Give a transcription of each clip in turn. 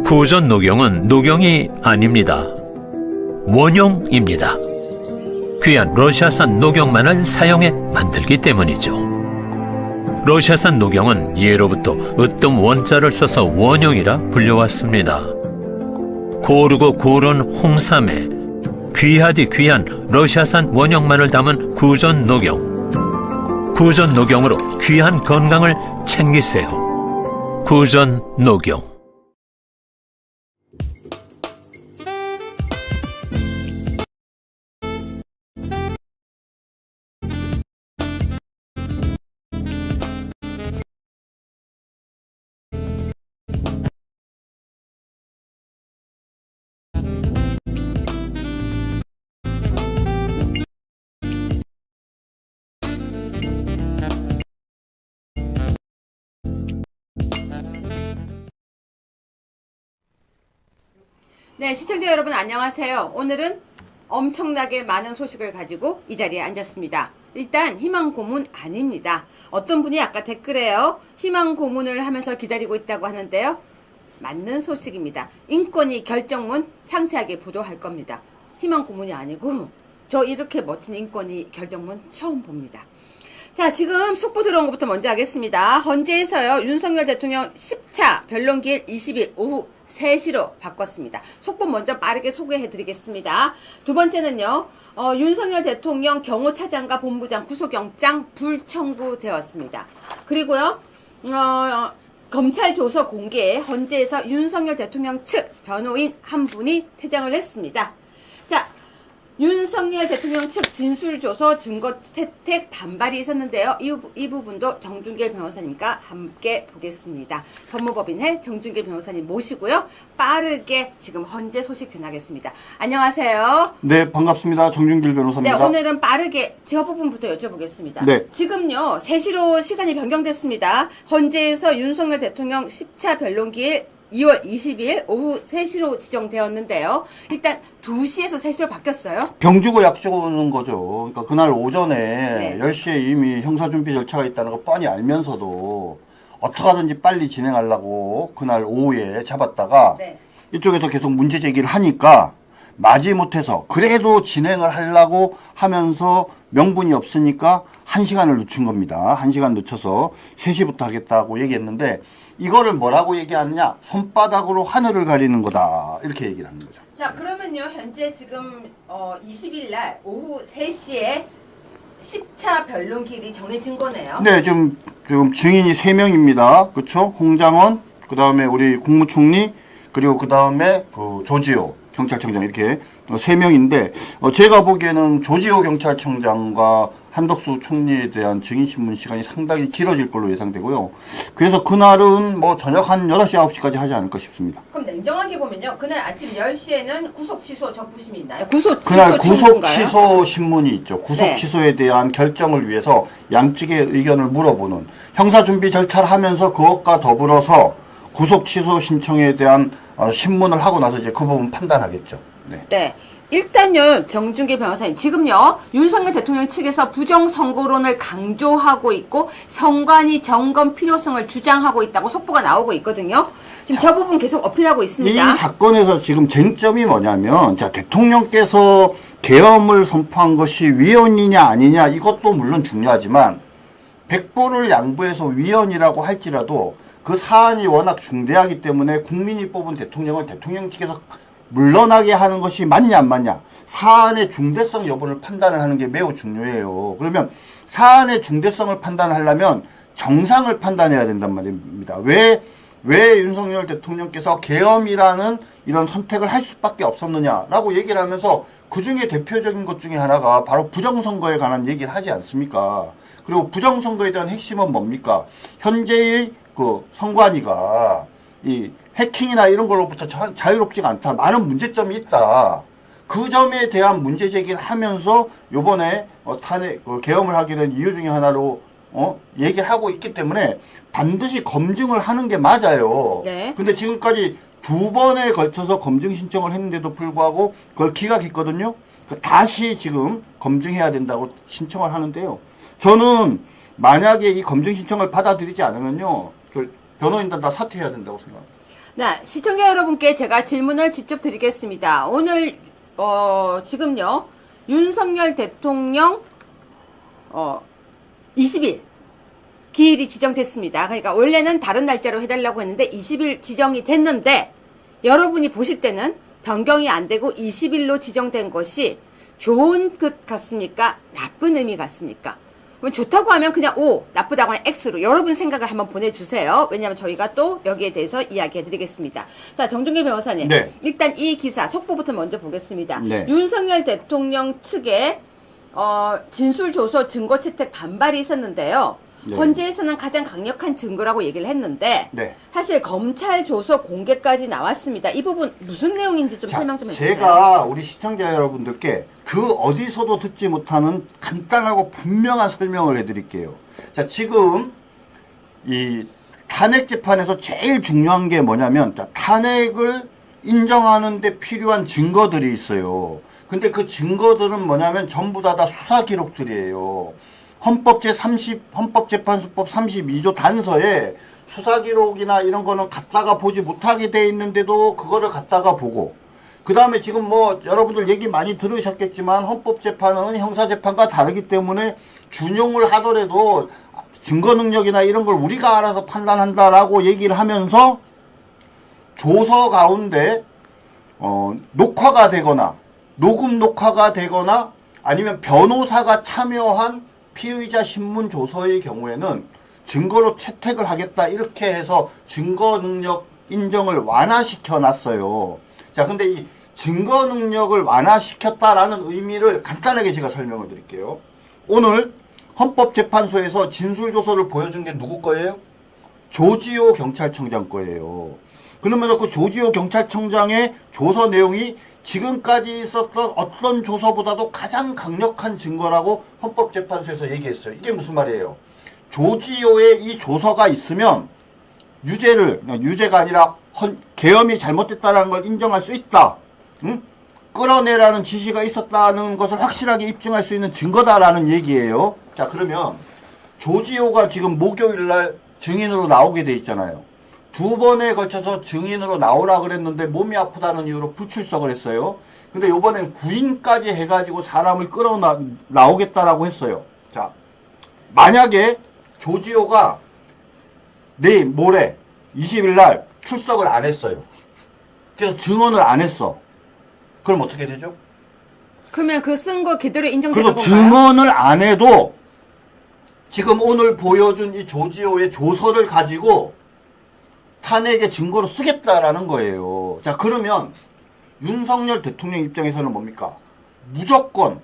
구전 녹용은 녹용이 아닙니다. 원용입니다. 귀한 러시아산 녹용만을 사용해 만들기 때문이죠. 러시아산 녹용은 예로부터 으뜸 원자를 써서 원용이라 불려왔습니다. 고르고 고른 홍삼에 귀하디 귀한 러시아산 원용만을 담은 구전 녹용. 구전 녹용으로 귀한 건강을 챙기세요. 구전 녹용. 네, 시청자 여러분 안녕하세요. 오늘은 엄청나게 많은 소식을 가지고 이 자리에 앉았습니다. 일단 희망 고문 아닙니다. 어떤 분이 아까 댓글에요. 희망 고문을 하면서 기다리고 있다고 하는데요. 맞는 소식입니다. 인권위 결정문 상세하게 보도할 겁니다. 희망 고문이 아니고 저 이렇게 멋진 인권위 결정문 처음 봅니다. 자, 지금 속보 들어온 것부터 먼저 하겠습니다. 헌재에서요, 윤석열 대통령 10차 변론기일 20일 오후 3시로 바꿨습니다. 속보 먼저 빠르게 소개해드리겠습니다. 두 번째는요, 윤석열 대통령 경호차장과 본부장 구속영장 불청구되었습니다. 그리고요, 검찰 조서 공개에 헌재에서 윤석열 대통령 측 변호인 한 분이 퇴장을 했습니다. 자, 윤석열 대통령 측 진술조서 증거 채택 반발이 있었는데요. 이 부분도 정준길 변호사님과 함께 보겠습니다. 법무법인의 정준길 변호사님 모시고요. 빠르게 지금 헌재 소식 전하겠습니다. 안녕하세요. 네, 반갑습니다. 정준길 변호사입니다. 네, 오늘은 빠르게 저 부분부터 여쭤보겠습니다. 네. 지금요, 3시로 시간이 변경됐습니다. 헌재에서 윤석열 대통령 10차 변론기일 2월 20일 오후 3시로 지정되었는데요. 일단 2시에서 3시로 바뀌었어요. 병주고 약주고 오는 거죠. 그러니까 그날 오전에 네. 10시에 이미 형사준비 절차가 있다는 거 뻔히 알면서도 어떻게 하든지 빨리 진행하려고 그날 오후에 잡았다가 네. 이쪽에서 계속 문제 제기를 하니까 마지못해서 그래도 진행을 하려고 하면서 명분이 없으니까 1시간을 늦춘 겁니다. 1시간 늦춰서 3시부터 하겠다고 얘기했는데 이거를 뭐라고 얘기하느냐? 손바닥으로 하늘을 가리는 거다. 이렇게 얘기를 하는 거죠. 자, 그러면요, 현재 지금 20일 날 오후 3시에 10차 변론기일이 정해진 거네요. 네, 지금 증인이 3명입니다. 그렇죠? 홍장원, 그 다음에 우리 국무총리, 그리고 그 다음에 그 조지호 경찰청장 이렇게 3명인데 제가 보기에는 조지호 경찰청장과 한덕수 총리에 대한 증인신문 시간이 상당히 길어질 걸로 예상되고요. 그래서 그날은 뭐 저녁 한 8시, 9시까지 하지 않을까 싶습니다. 그럼 냉정하게 보면요, 그날 아침 10시에는 구속 취소 적부심이 있나요? 그날 구속 취소 신문이 있죠. 구속 네. 취소에 대한 결정을 위해서 양측의 의견을 물어보는 형사 준비 절차를 하면서 그것과 더불어서 구속 취소 신청에 대한 신문을 하고 나서 이제 그 부분 판단하겠죠. 네. 네. 일단요, 정준길 변호사님, 지금요, 윤석열 대통령 측에서 부정선거론을 강조하고 있고, 선관위 점검 필요성을 주장하고 있다고 속보가 나오고 있거든요. 지금 저 부분 계속 어필하고 있습니다. 이 사건에서 지금 쟁점이 뭐냐면, 자, 대통령께서 계엄을 선포한 것이 위헌이냐 아니냐, 이것도 물론 중요하지만, 100%를 양보해서 위헌이라고 할지라도, 그 사안이 워낙 중대하기 때문에 국민이 뽑은 대통령을 대통령 측에서 물러나게 하는 것이 맞냐 안 맞냐, 사안의 중대성 여부를 판단을 하는 게 매우 중요해요. 그러면 사안의 중대성을 판단하려면 정상을 판단해야 된단 말입니다. 왜 윤석열 대통령께서 계엄이라는 이런 선택을 할 수밖에 없었느냐라고 얘기를 하면서 그 중에 대표적인 것 중에 하나가 바로 부정선거에 관한 얘기를 하지 않습니까? 그리고 부정선거에 대한 핵심은 뭡니까? 현재의 그 선관위가 이 해킹이나 이런 걸로부터 자유롭지가 않다. 많은 문제점이 있다. 그 점에 대한 문제 제기를 하면서 요번에 탄핵 계엄을 하게 된 이유 중에 하나로 얘기를 하고 있기 때문에 반드시 검증을 하는 게 맞아요. 네. 근데 지금까지 2번에 걸쳐서 검증 신청을 했는데도 불구하고 그걸 기각했거든요. 다시 지금 검증해야 된다고 신청을 하는데요. 저는 만약에 이 검증 신청을 받아들이지 않으면요, 변호인단 다 사퇴해야 된다고 생각합니다. 네, 시청자 여러분께 제가 질문을 직접 드리겠습니다. 오늘 지금요 윤석열 대통령 20일 기일이 지정됐습니다. 그러니까 원래는 다른 날짜로 해달라고 했는데 20일 지정이 됐는데 여러분이 보실 때는 변경이 안 되고 20일로 지정된 것이 좋은 것 같습니까? 나쁜 의미 같습니까? 그럼 좋다고 하면 그냥 O, 나쁘다고 하면 X로 여러분 생각을 한번 보내주세요. 왜냐하면 저희가 또 여기에 대해서 이야기해드리겠습니다. 자, 정준길 변호사님. 네. 일단 이 기사 속보부터 먼저 보겠습니다. 네. 윤석열 대통령 측에 진술조서 증거 채택 반발이 있었는데요. 네. 헌재에서는 가장 강력한 증거라고 얘기를 했는데 네. 사실 검찰 조서 공개까지 나왔습니다. 이 부분 무슨 내용인지 좀 설명 좀 해주세요. 제가 우리 시청자 여러분들께 그 어디서도 듣지 못하는 간단하고 분명한 설명을 해드릴게요. 자, 지금 이 탄핵 재판에서 제일 중요한 게 뭐냐면, 자, 탄핵을 인정하는 데 필요한 증거들이 있어요. 근데 그 증거들은 뭐냐면 전부 다 수사 기록들이에요. 헌법재판소법 32조 단서에 수사 기록이나 이런 거는 갖다가 보지 못하게 돼 있는데도 그거를 갖다가 보고, 그 다음에 지금 뭐 여러분들 얘기 많이 들으셨겠지만 헌법재판은 형사재판과 다르기 때문에 준용을 하더라도 증거 능력이나 이런 걸 우리가 알아서 판단한다라고 얘기를 하면서 조서 가운데 녹화가 되거나 녹음 녹화가 되거나 아니면 변호사가 참여한 피의자 신문 조서의 경우에는 증거로 채택을 하겠다 이렇게 해서 증거 능력 인정을 완화시켜 놨어요. 자, 근데 이 증거 능력을 완화시켰다라는 의미를 간단하게 제가 설명을 드릴게요. 오늘 헌법재판소에서 진술조서를 보여준 게 누구 거예요? 조지호 경찰청장 거예요. 그러면서 그 조지호 경찰청장의 조서 내용이 지금까지 있었던 어떤 조서보다도 가장 강력한 증거라고 헌법재판소에서 얘기했어요. 이게 무슨 말이에요? 조지호의 이 조서가 있으면 유죄가 아니라 계엄이 잘못됐다는 걸 인정할 수 있다. 응? 끌어내라는 지시가 있었다는 것을 확실하게 입증할 수 있는 증거다라는 얘기예요. 자, 그러면 조지호가 지금 목요일날 증인으로 나오게 돼 있잖아요. 2번에 걸쳐서 증인으로 나오라 그랬는데 몸이 아프다는 이유로 불출석을 했어요. 근데 이번엔 구인까지 해가지고 사람을 나오겠다라고 했어요. 자, 만약에 조지호가 내일 모레 20일날 출석을 안 했어요. 그래서 증언을 안 했어. 그럼 어떻게 되죠? 그러면 그 쓴 거 그대로 인정되는 그래서 건가요? 증언을 안 해도 지금 오늘 보여준 이 조지호의 조서를 가지고 탄핵의 증거로 쓰겠다라는 거예요. 자, 그러면 윤석열 대통령 입장에서는 뭡니까? 무조건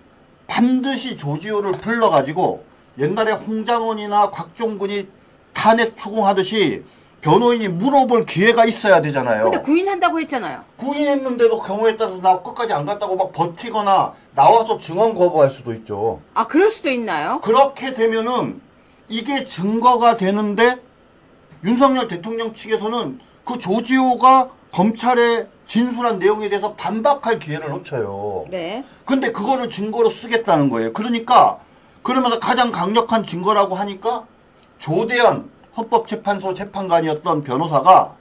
반드시 조지호를 불러가지고 옛날에 홍장원이나 곽종근이 탄핵 추궁하듯이 변호인이 물어볼 기회가 있어야 되잖아요. 근데 구인한다고 했잖아요. 구인했는데도 경우에 따라서 나 끝까지 안 갔다고 막 버티거나 나와서 증언 거부할 수도 있죠. 아, 그럴 수도 있나요? 그렇게 되면은 이게 증거가 되는데 윤석열 대통령 측에서는 그 조지호가 검찰에 진술한 내용에 대해서 반박할 기회를 놓쳐요. 네. 근데 그거를 증거로 쓰겠다는 거예요. 그러니까 그러면서 가장 강력한 증거라고 하니까 조대현 헌법재판소 재판관이었던 변호사가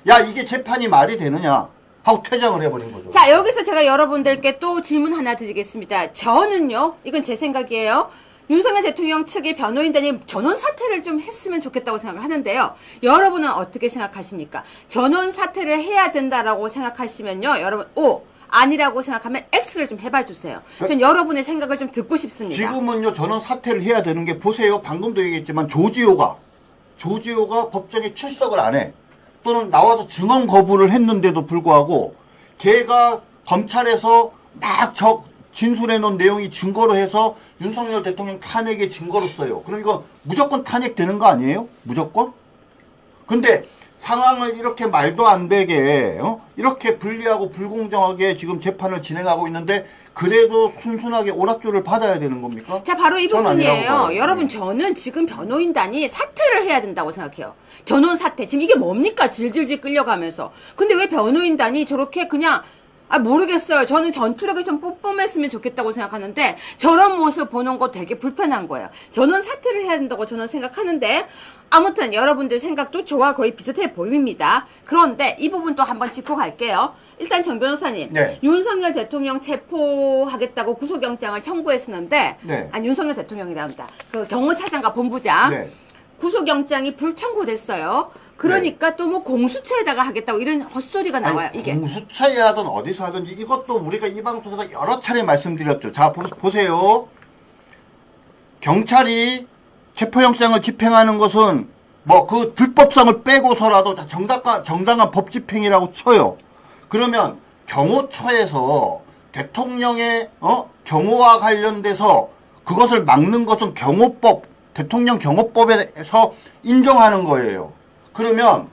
야, 이게 재판이 말이 되느냐 하고 퇴장을 해버린 거죠. 자, 여기서 제가 여러분들께 또 질문 하나 드리겠습니다. 저는요, 이건 제 생각이에요. 윤석열 대통령 측의 변호인단이 전원 사퇴를 좀 했으면 좋겠다고 생각을 하는데요. 여러분은 어떻게 생각하십니까? 전원 사퇴를 해야 된다라고 생각하시면요, 여러분 O, 아니라고 생각하면 X를 좀 해봐 주세요. 전 여러분의 생각을 좀 듣고 싶습니다. 지금은요, 전원 사퇴를 해야 되는 게, 보세요, 방금도 얘기했지만 조지호가 법정에 출석을 안 해. 또는 나와서 증언 거부를 했는데도 불구하고 걔가 검찰에서 막 진술해 놓은 내용이 증거로 해서 윤석열 대통령 탄핵의 증거로 써요. 그럼 이거 무조건 탄핵되는 거 아니에요? 무조건? 근데 상황을 이렇게 말도 안 되게 이렇게 불리하고 불공정하게 지금 재판을 진행하고 있는데 그래도 순순하게 오락조를 받아야 되는 겁니까? 자, 바로 이 전 부분이에요. 아니라고 봐요. 여러분, 저는 지금 변호인단이 사퇴를 해야 된다고 생각해요. 전원 사퇴. 지금 이게 뭡니까? 질질질 끌려가면서. 근데 왜 변호인단이 저렇게 그냥 아, 모르겠어요. 저는 전투력이 좀 뿜뿜했으면 좋겠다고 생각하는데 저런 모습 보는 거 되게 불편한 거예요. 저는 사퇴를 해야 된다고 저는 생각하는데 아무튼 여러분들 생각도 저와 거의 비슷해 보입니다. 그런데 이 부분도 한번 짚고 갈게요. 일단 정 변호사님, 네. 윤석열 대통령 체포하겠다고 구속영장을 청구했었는데 네. 아니 윤석열 대통령이랍니다. 그 경호차장과 본부장 네. 구속영장이 불청구됐어요. 그러니까 또 뭐 공수처에다가 하겠다고 이런 헛소리가 나와요. 아니, 이게. 공수처에 하든 어디서 하든지 이것도 우리가 이 방송에서 여러 차례 말씀드렸죠. 자, 보세요. 경찰이 체포영장을 집행하는 것은 뭐 그 불법성을 빼고서라도 정당한 법 집행이라고 쳐요. 그러면 경호처에서 대통령의 경호와 관련돼서 그것을 막는 것은 대통령 경호법에서 인정하는 거예요. 그러면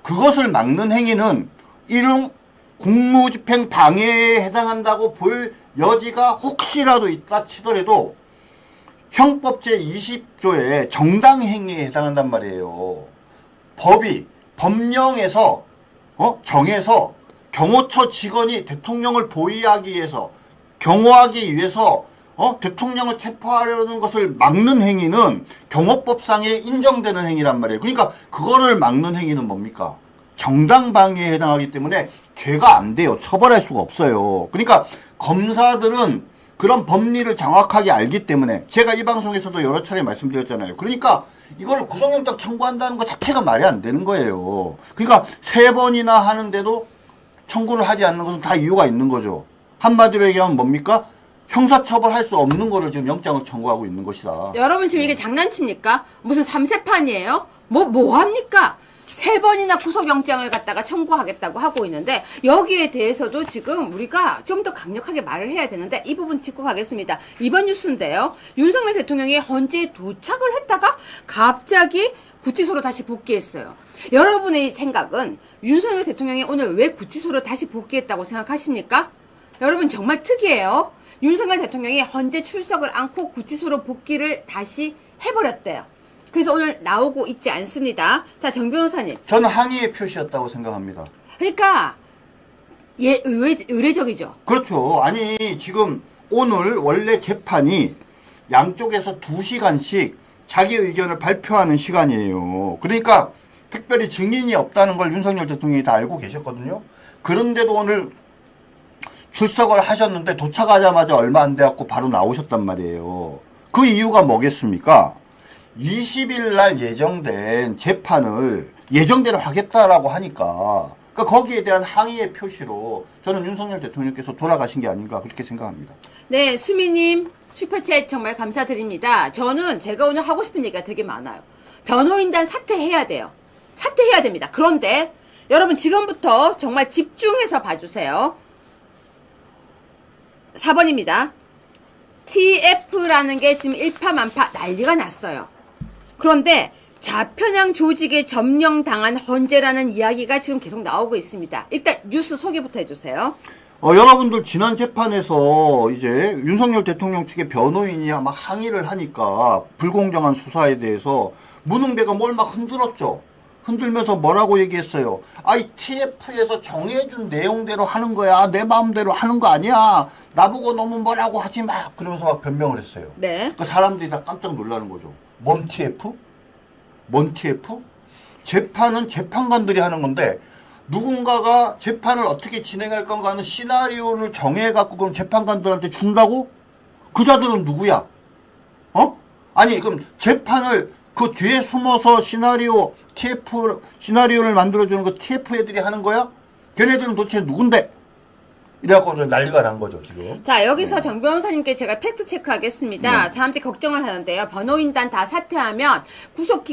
그것을 막는 행위는 일용 공무집행 방해에 해당한다고 볼 여지가 혹시라도 있다 치더라도 형법 제20조의 정당행위에 해당한단 말이에요. 법령에서 정해서 경호처 직원이 대통령을 보위하기 위해서 경호하기 위해서 대통령을 체포하려는 것을 막는 행위는 경호법상에 인정되는 행위란 말이에요. 그러니까 그거를 막는 행위는 뭡니까? 정당방위에 해당하기 때문에 죄가 안 돼요. 처벌할 수가 없어요. 그러니까 검사들은 그런 법리를 정확하게 알기 때문에 제가 이 방송에서도 여러 차례 말씀드렸잖아요. 그러니까 이걸 구속영장 청구한다는 것 자체가 말이 안 되는 거예요. 그러니까 3번이나 하는데도 청구를 하지 않는 것은 다 이유가 있는 거죠. 한마디로 얘기하면 뭡니까? 형사처벌할 수 없는 거를 지금 영장을 청구하고 있는 것이다. 여러분 지금 이게 장난칩니까? 무슨 3세판이에요? 뭐 합니까? 3번이나 구속영장을 갖다가 청구하겠다고 하고 있는데 여기에 대해서도 지금 우리가 좀 더 강력하게 말을 해야 되는데 이 부분 짚고 가겠습니다. 이번 뉴스인데요. 윤석열 대통령이 헌재에 도착을 했다가 갑자기 구치소로 다시 복귀했어요. 여러분의 생각은 윤석열 대통령이 오늘 왜 구치소로 다시 복귀했다고 생각하십니까? 여러분 정말 특이해요. 윤석열 대통령이 헌재 출석을 않고 구치소로 복귀를 다시 해버렸대요. 그래서 오늘 나오고 있지 않습니다. 자, 정 변호사님. 저는 항의의 표시였다고 생각합니다. 그러니까 의례적이죠. 그렇죠. 아니 지금 오늘 원래 재판이 양쪽에서 2시간씩 자기 의견을 발표하는 시간이에요. 그러니까 특별히 증인이 없다는 걸 윤석열 대통령이 다 알고 계셨거든요. 그런데도 오늘 출석을 하셨는데 도착하자마자 얼마 안 돼갖고 바로 나오셨단 말이에요. 그 이유가 뭐겠습니까? 20일 날 예정된 재판을 예정대로 하겠다라고 하니까 그러니까 거기에 대한 항의의 표시로 저는 윤석열 대통령께서 돌아가신 게 아닌가 그렇게 생각합니다. 네, 수미님 슈퍼챗 정말 감사드립니다. 저는 제가 오늘 하고 싶은 얘기가 되게 많아요. 변호인단 사퇴해야 돼요. 사퇴해야 됩니다. 그런데 여러분 지금부터 정말 집중해서 봐주세요. 4번입니다. TF라는 게 지금 일파만파 난리가 났어요. 그런데 좌편향 조직에 점령당한 헌재라는 이야기가 지금 계속 나오고 있습니다. 일단 뉴스 소개부터 해주세요. 여러분들 지난 재판에서 이제 윤석열 대통령 측의 변호인이 막 항의를 하니까 불공정한 수사에 대해서 문흥배가 뭘 막 흔들었죠. 흔들면서 뭐라고 얘기했어요. 이 TF에서 정해준 내용대로 하는 거야. 내 마음대로 하는 거 아니야. 나보고 너무 뭐라고 하지 마. 그러면서 막 변명을 했어요. 네. 그 사람들이 다 깜짝 놀라는 거죠. 뭔 TF? 뭔 TF? 재판은 재판관들이 하는 건데 누군가가 재판을 어떻게 진행할 건가 하는 시나리오를 정해갖고 그럼 재판관들한테 준다고? 그 자들은 누구야? 아니 그럼 재판을 그 뒤에 숨어서 시나리오를 만들어주는 거 TF 애들이 하는 거야? 걔네들은 도대체 누군데? 이래갖고 난리가 난 거죠, 지금. 자, 여기서 정 변호사님께 제가 팩트 체크하겠습니다. 네. 사람들이 걱정을 하는데요. 변호인단 다 사퇴하면 구속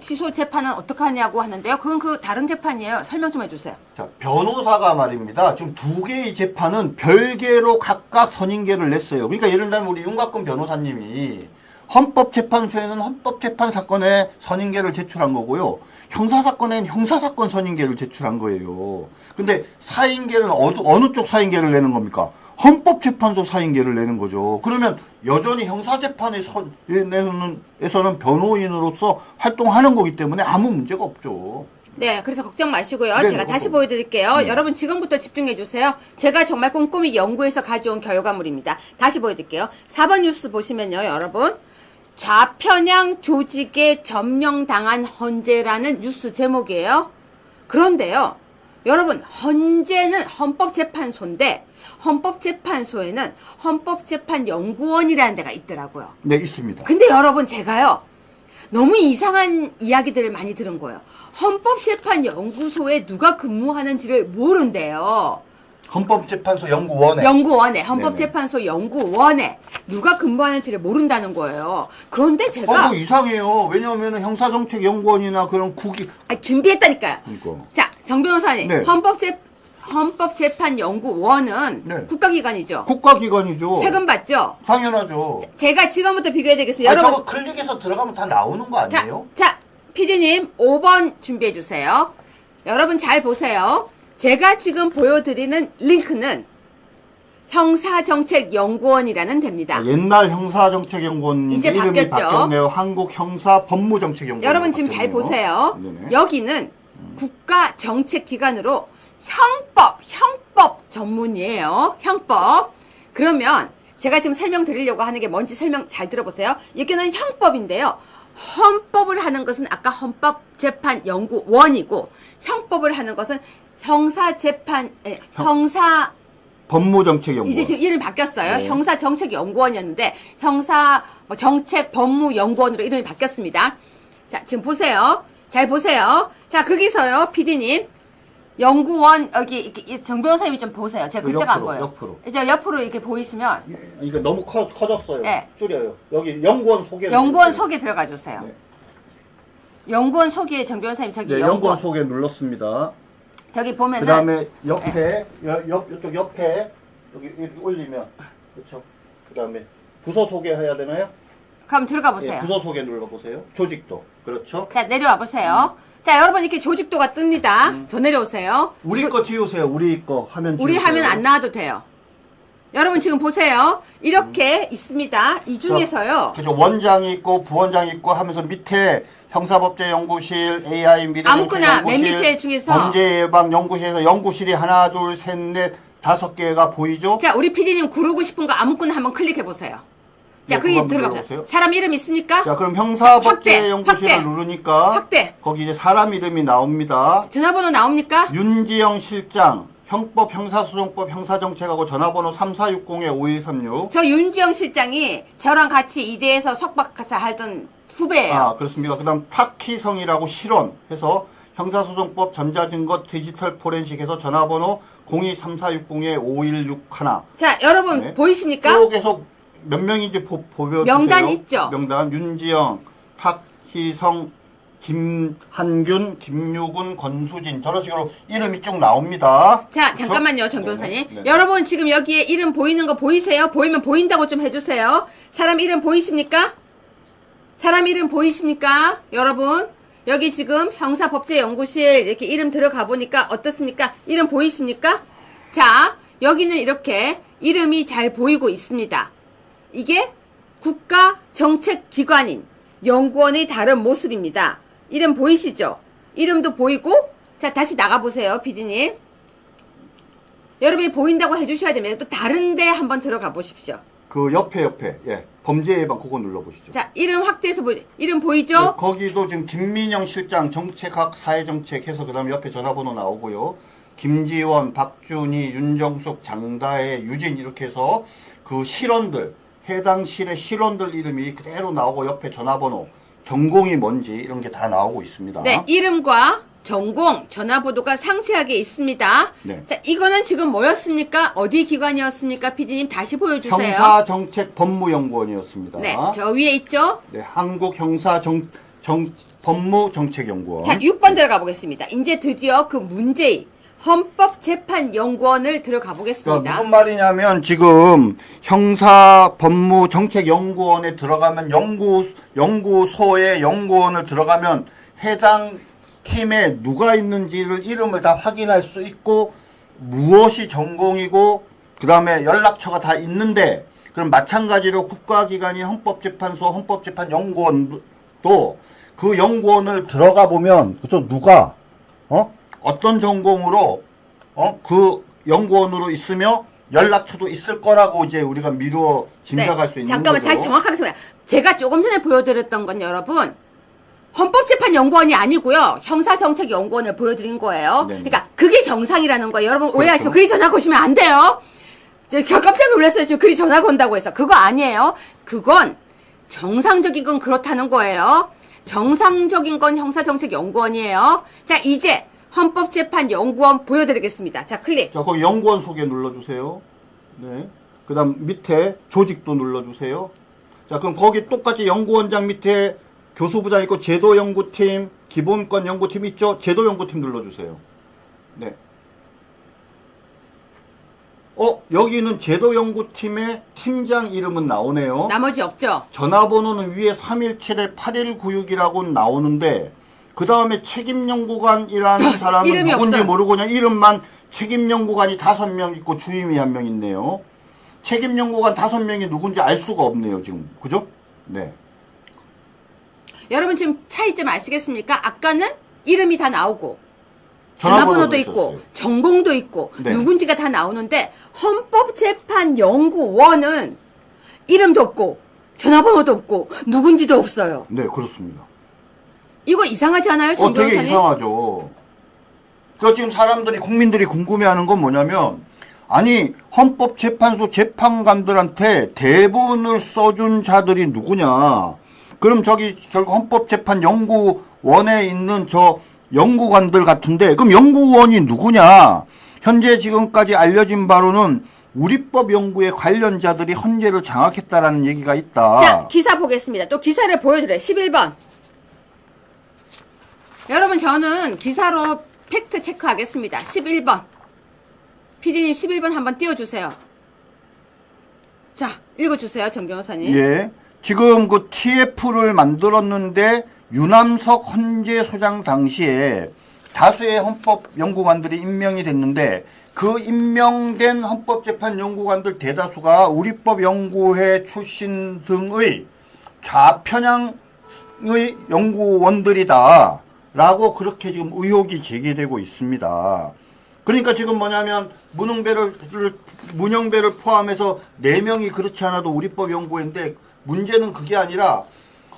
취소 재판은 어떻게 하냐고 하는데요. 그건 그 다른 재판이에요. 설명 좀 해주세요. 자, 변호사가 말입니다. 지금 2개의 재판은 별개로 각각 선임계를 냈어요. 그러니까 예를 들면 우리 윤곽근 변호사님이 헌법재판소에는 헌법재판 사건에 선임계를 제출한 거고요. 형사사건엔 형사사건 선임계를 제출한 거예요. 근데 사임계는 어느 쪽 사임계를 내는 겁니까? 헌법재판소 사임계를 내는 거죠. 그러면 여전히 형사재판에서는 변호인으로서 활동하는 거기 때문에 아무 문제가 없죠. 네, 그래서 걱정 마시고요. 네, 제가 네, 다시 그거. 보여드릴게요. 네. 여러분 지금부터 집중해 주세요. 제가 정말 꼼꼼히 연구해서 가져온 결과물입니다. 다시 보여드릴게요. 4번 뉴스 보시면요, 여러분. 좌편향 조직에 점령당한 헌재라는 뉴스 제목이에요. 그런데요, 여러분, 헌재는 헌법재판소인데, 헌법재판소에는 헌법재판연구원이라는 데가 있더라고요. 네, 있습니다. 근데 여러분, 제가요, 너무 이상한 이야기들을 많이 들은 거예요. 헌법재판연구소에 누가 근무하는지를 모른대요. 헌법재판소 연구원에. 연구원에, 헌법재판소 연구원에 누가 근무하는지를 모른다는 거예요. 그런데 제가 뭐 이상해요. 왜냐하면 형사정책연구원이나 그런 국이. 준비했다니까요. 그러니까. 자, 정 변호사님, 네. 헌법재판연구원은 네. 국가기관이죠. 국가기관이죠. 세금 받죠. 당연하죠. 제가 지금부터 비교해 드리겠습니다. 아니, 여러분, 저거 클릭해서 들어가면 다 나오는 거 아니에요? 자, PD님 5번 준비해 주세요. 여러분 잘 보세요. 제가 지금 보여드리는 링크는 형사정책연구원이라는 데입니다. 아, 옛날 형사정책연구원 이제 이름이 바뀌었죠. 바뀌었네요. 한국형사법무정책연구원. 여러분 지금 잘 보세요. 네네. 여기는 국가정책기관으로 형법 전문이에요. 형법. 그러면 제가 지금 설명드리려고 하는 게 뭔지 설명 잘 들어보세요. 여기는 형법인데요. 헌법을 하는 것은 아까 헌법재판연구원이고, 형법을 하는 것은 형사 법무정책연구원. 이제 지금 이름이 바뀌었어요. 네. 형사정책연구원이었는데 형사정책법무연구원으로 이름이 바뀌었습니다. 자, 지금 보세요. 잘 보세요. 자, 거기서요, PD님. 연구원, 여기, 정 변호사님이 좀 보세요. 제가 글자가 안 보여요. 옆으로. 이제 옆으로 이렇게 보이시면, 이거 너무 커졌어요. 네. 줄여요. 여기 연구원 소개. 연구원 소개 들어가 주세요. 네. 연구원 소개, 정 변호사님, 저기 네, 연구원. 연구원 소개 눌렀습니다. 저기 보면은. 그 다음에 옆에, 이쪽 옆에, 여기 이렇게 올리면, 그렇죠. 그 다음에 부서 소개해야 되나요? 그럼 들어가 예, 보세요. 부서 소개 눌러보세요. 조직도. 그렇죠. 자, 내려와 보세요. 자, 여러분 이렇게 조직도가 뜹니다. 더 내려오세요. 우리 거 지우세요. 우리 거 화면 우리 지우세요. 화면 안 나와도 돼요. 여러분 지금 보세요. 이렇게 있습니다. 이 중에서요. 그죠. 원장이 있고 부원장이 있고 하면서 밑에 형사법제연구실, AI 아무거나 미래정책연구실, 맨 밑에 중에서. 범죄예방연구실에서 연구실이 하나, 둘, 셋, 넷, 5개가 보이죠? 자, 우리 PD님 구르고 싶은 거 아무거나 한번 클릭해 보세요. 자, 네, 거기 그거 들어가 눌러보세요. 보세요. 사람 이름 있습니까? 자, 그럼 형사법제연구실을 확대. 누르니까 확대. 거기 이제 사람 이름이 나옵니다. 전화번호 나옵니까? 윤지영 실장, 형법, 형사소송법, 형사정책하고 전화번호 3460-5136. 저 윤지영 실장이 저랑 같이 이대에서 석박사 하던 후배예요. 아, 그렇습니까? 그 다음 타키성이라고 실원 해서 형사소송법 전자증거 디지털 포렌식 해서 전화번호 023460-5161. 자, 여러분 네. 보이십니까? 쪽에서 몇 명인지 보여주세요. 명단 있죠? 명단 윤지영, 탁희성, 김한균, 김유군, 권수진 저런 식으로 이름이 쭉 나옵니다. 자, 그렇죠? 잠깐만요, 정 네네. 변호사님. 네. 여러분 지금 여기에 이름 보이는 거 보이세요? 보이면 보인다고 좀 해주세요. 사람 이름 보이십니까? 사람 이름 보이십니까? 여러분 여기 지금 형사법제연구실 이렇게 이름 들어가 보니까 어떻습니까? 이름 보이십니까? 자, 여기는 이렇게 이름이 잘 보이고 있습니다. 이게 국가정책기관인 연구원의 다른 모습입니다. 이름 보이시죠? 이름도 보이고, 자, 다시 나가보세요, PD님. 여러분이 보인다고 해주셔야 됩니다. 또 다른데 한번 들어가 보십시오. 그 옆에 예 범죄 예방 그거 눌러보시죠. 자, 이름 확대해서 이름 보이죠? 네, 거기도 지금 김민영 실장 정책학 사회정책 해서 그 다음에 옆에 전화번호 나오고요. 김지원, 박준희, 윤정숙, 장다혜, 유진 이렇게 해서 그 실원들 해당 실의 실원들 이름이 그대로 나오고 옆에 전화번호 전공이 뭔지 이런 게 다 나오고 있습니다. 네, 이름과 전공, 전화번호가 상세하게 있습니다. 네. 자, 이거는 지금 뭐였습니까? 어디 기관이었습니까? PD님 다시 보여주세요. 형사정책법무연구원이었습니다. 네, 저 위에 있죠? 네, 한국형사법무정책연구원. 자, 6번 들어가 보겠습니다. 이제 드디어 그 문제의 헌법재판연구원을 들어가 보겠습니다. 그러니까 무슨 말이냐면 지금 형사법무정책연구원에 들어가면 연구소에 연구원을 들어가면 해당 팀에 누가 있는지를 이름을 다 확인할 수 있고 무엇이 전공이고 그 다음에 연락처가 다 있는데 그럼 마찬가지로 국가기관인 헌법재판소 헌법재판연구원도 그 연구원을 들어가 보면 그죠 누가 어떤 전공으로 그 연구원으로 있으며 연락처도 있을 거라고 이제 우리가 미루어 짐작할 수 있는 잠깐만 거죠. 다시 정확하게 설명. 제가 조금 전에 보여드렸던 건 여러분 헌법재판연구원이 아니고요. 형사정책연구원을 보여드린 거예요. 네네. 그러니까 그게 정상이라는 거예요. 여러분 그렇죠. 오해하시면 글이 전화가 오시면 안 돼요. 저 깜짝 놀랐어요. 지금 글이 전화가 온다고 해서. 그거 아니에요. 그건 정상적인 건 그렇다는 거예요. 정상적인 건 형사정책연구원이에요. 자, 이제 헌법재판연구원 보여드리겠습니다. 자, 클릭. 자, 거기 연구원 소개 눌러주세요. 네. 그 다음 밑에 조직도 눌러주세요. 자, 그럼 거기 똑같이 연구원장 밑에 교수부장 있고 제도연구팀, 기본권 연구팀 있죠? 제도연구팀 눌러주세요. 네. 여기는 제도연구팀의 팀장 이름은 나오네요. 나머지 없죠? 전화번호는 위에 317-8196이라고 나오는데 그 다음에 책임연구관이라는 사람은 이름이 누군지 없어요. 모르고 그냥 이름만 책임연구관이 5명 있고 주임이 1명 있네요. 책임연구관 5명이 누군지 알 수가 없네요. 지금. 그죠? 네. 여러분 지금 차이점 아시겠습니까? 아까는 이름이 다 나오고 전화번호도 있고 있었어요. 전공도 있고 네. 누군지가 다 나오는데 헌법재판연구원은 이름도 없고 전화번호도 없고 누군지도 없어요. 네, 그렇습니다. 이거 이상하지 않아요, 정 되게 변호사님? 이상하죠. 그러니까 지금 국민들이 궁금해하는 건 뭐냐면, 아니, 헌법재판소 재판관들한테 대본을 써준 자들이 누구냐. 그럼 저기 결국 헌법재판연구원에 있는 저 연구관들 같은데, 그럼 연구원이 누구냐. 현재 지금까지 알려진 바로는 우리법 연구에 관련자들이 헌재를 장악했다라는 얘기가 있다. 자, 기사 보겠습니다. 또 기사를 보여드려요. 11번. 여러분 저는 기사로 팩트 체크하겠습니다. 11번. PD님 11번 한번 띄워주세요. 자, 읽어주세요. 정 변호사님. 예. 지금 그 TF를 만들었는데 유남석 헌재소장 당시에 다수의 헌법연구관들이 임명이 됐는데 그 임명된 헌법재판연구관들 대다수가 우리법연구회 출신 등의 좌편향의 연구원들이다 라고 그렇게 지금 의혹이 제기되고 있습니다. 그러니까 지금 뭐냐면 문영배를 포함해서 4명이 그렇지 않아도 우리법연구회인데 문제는 그게 아니라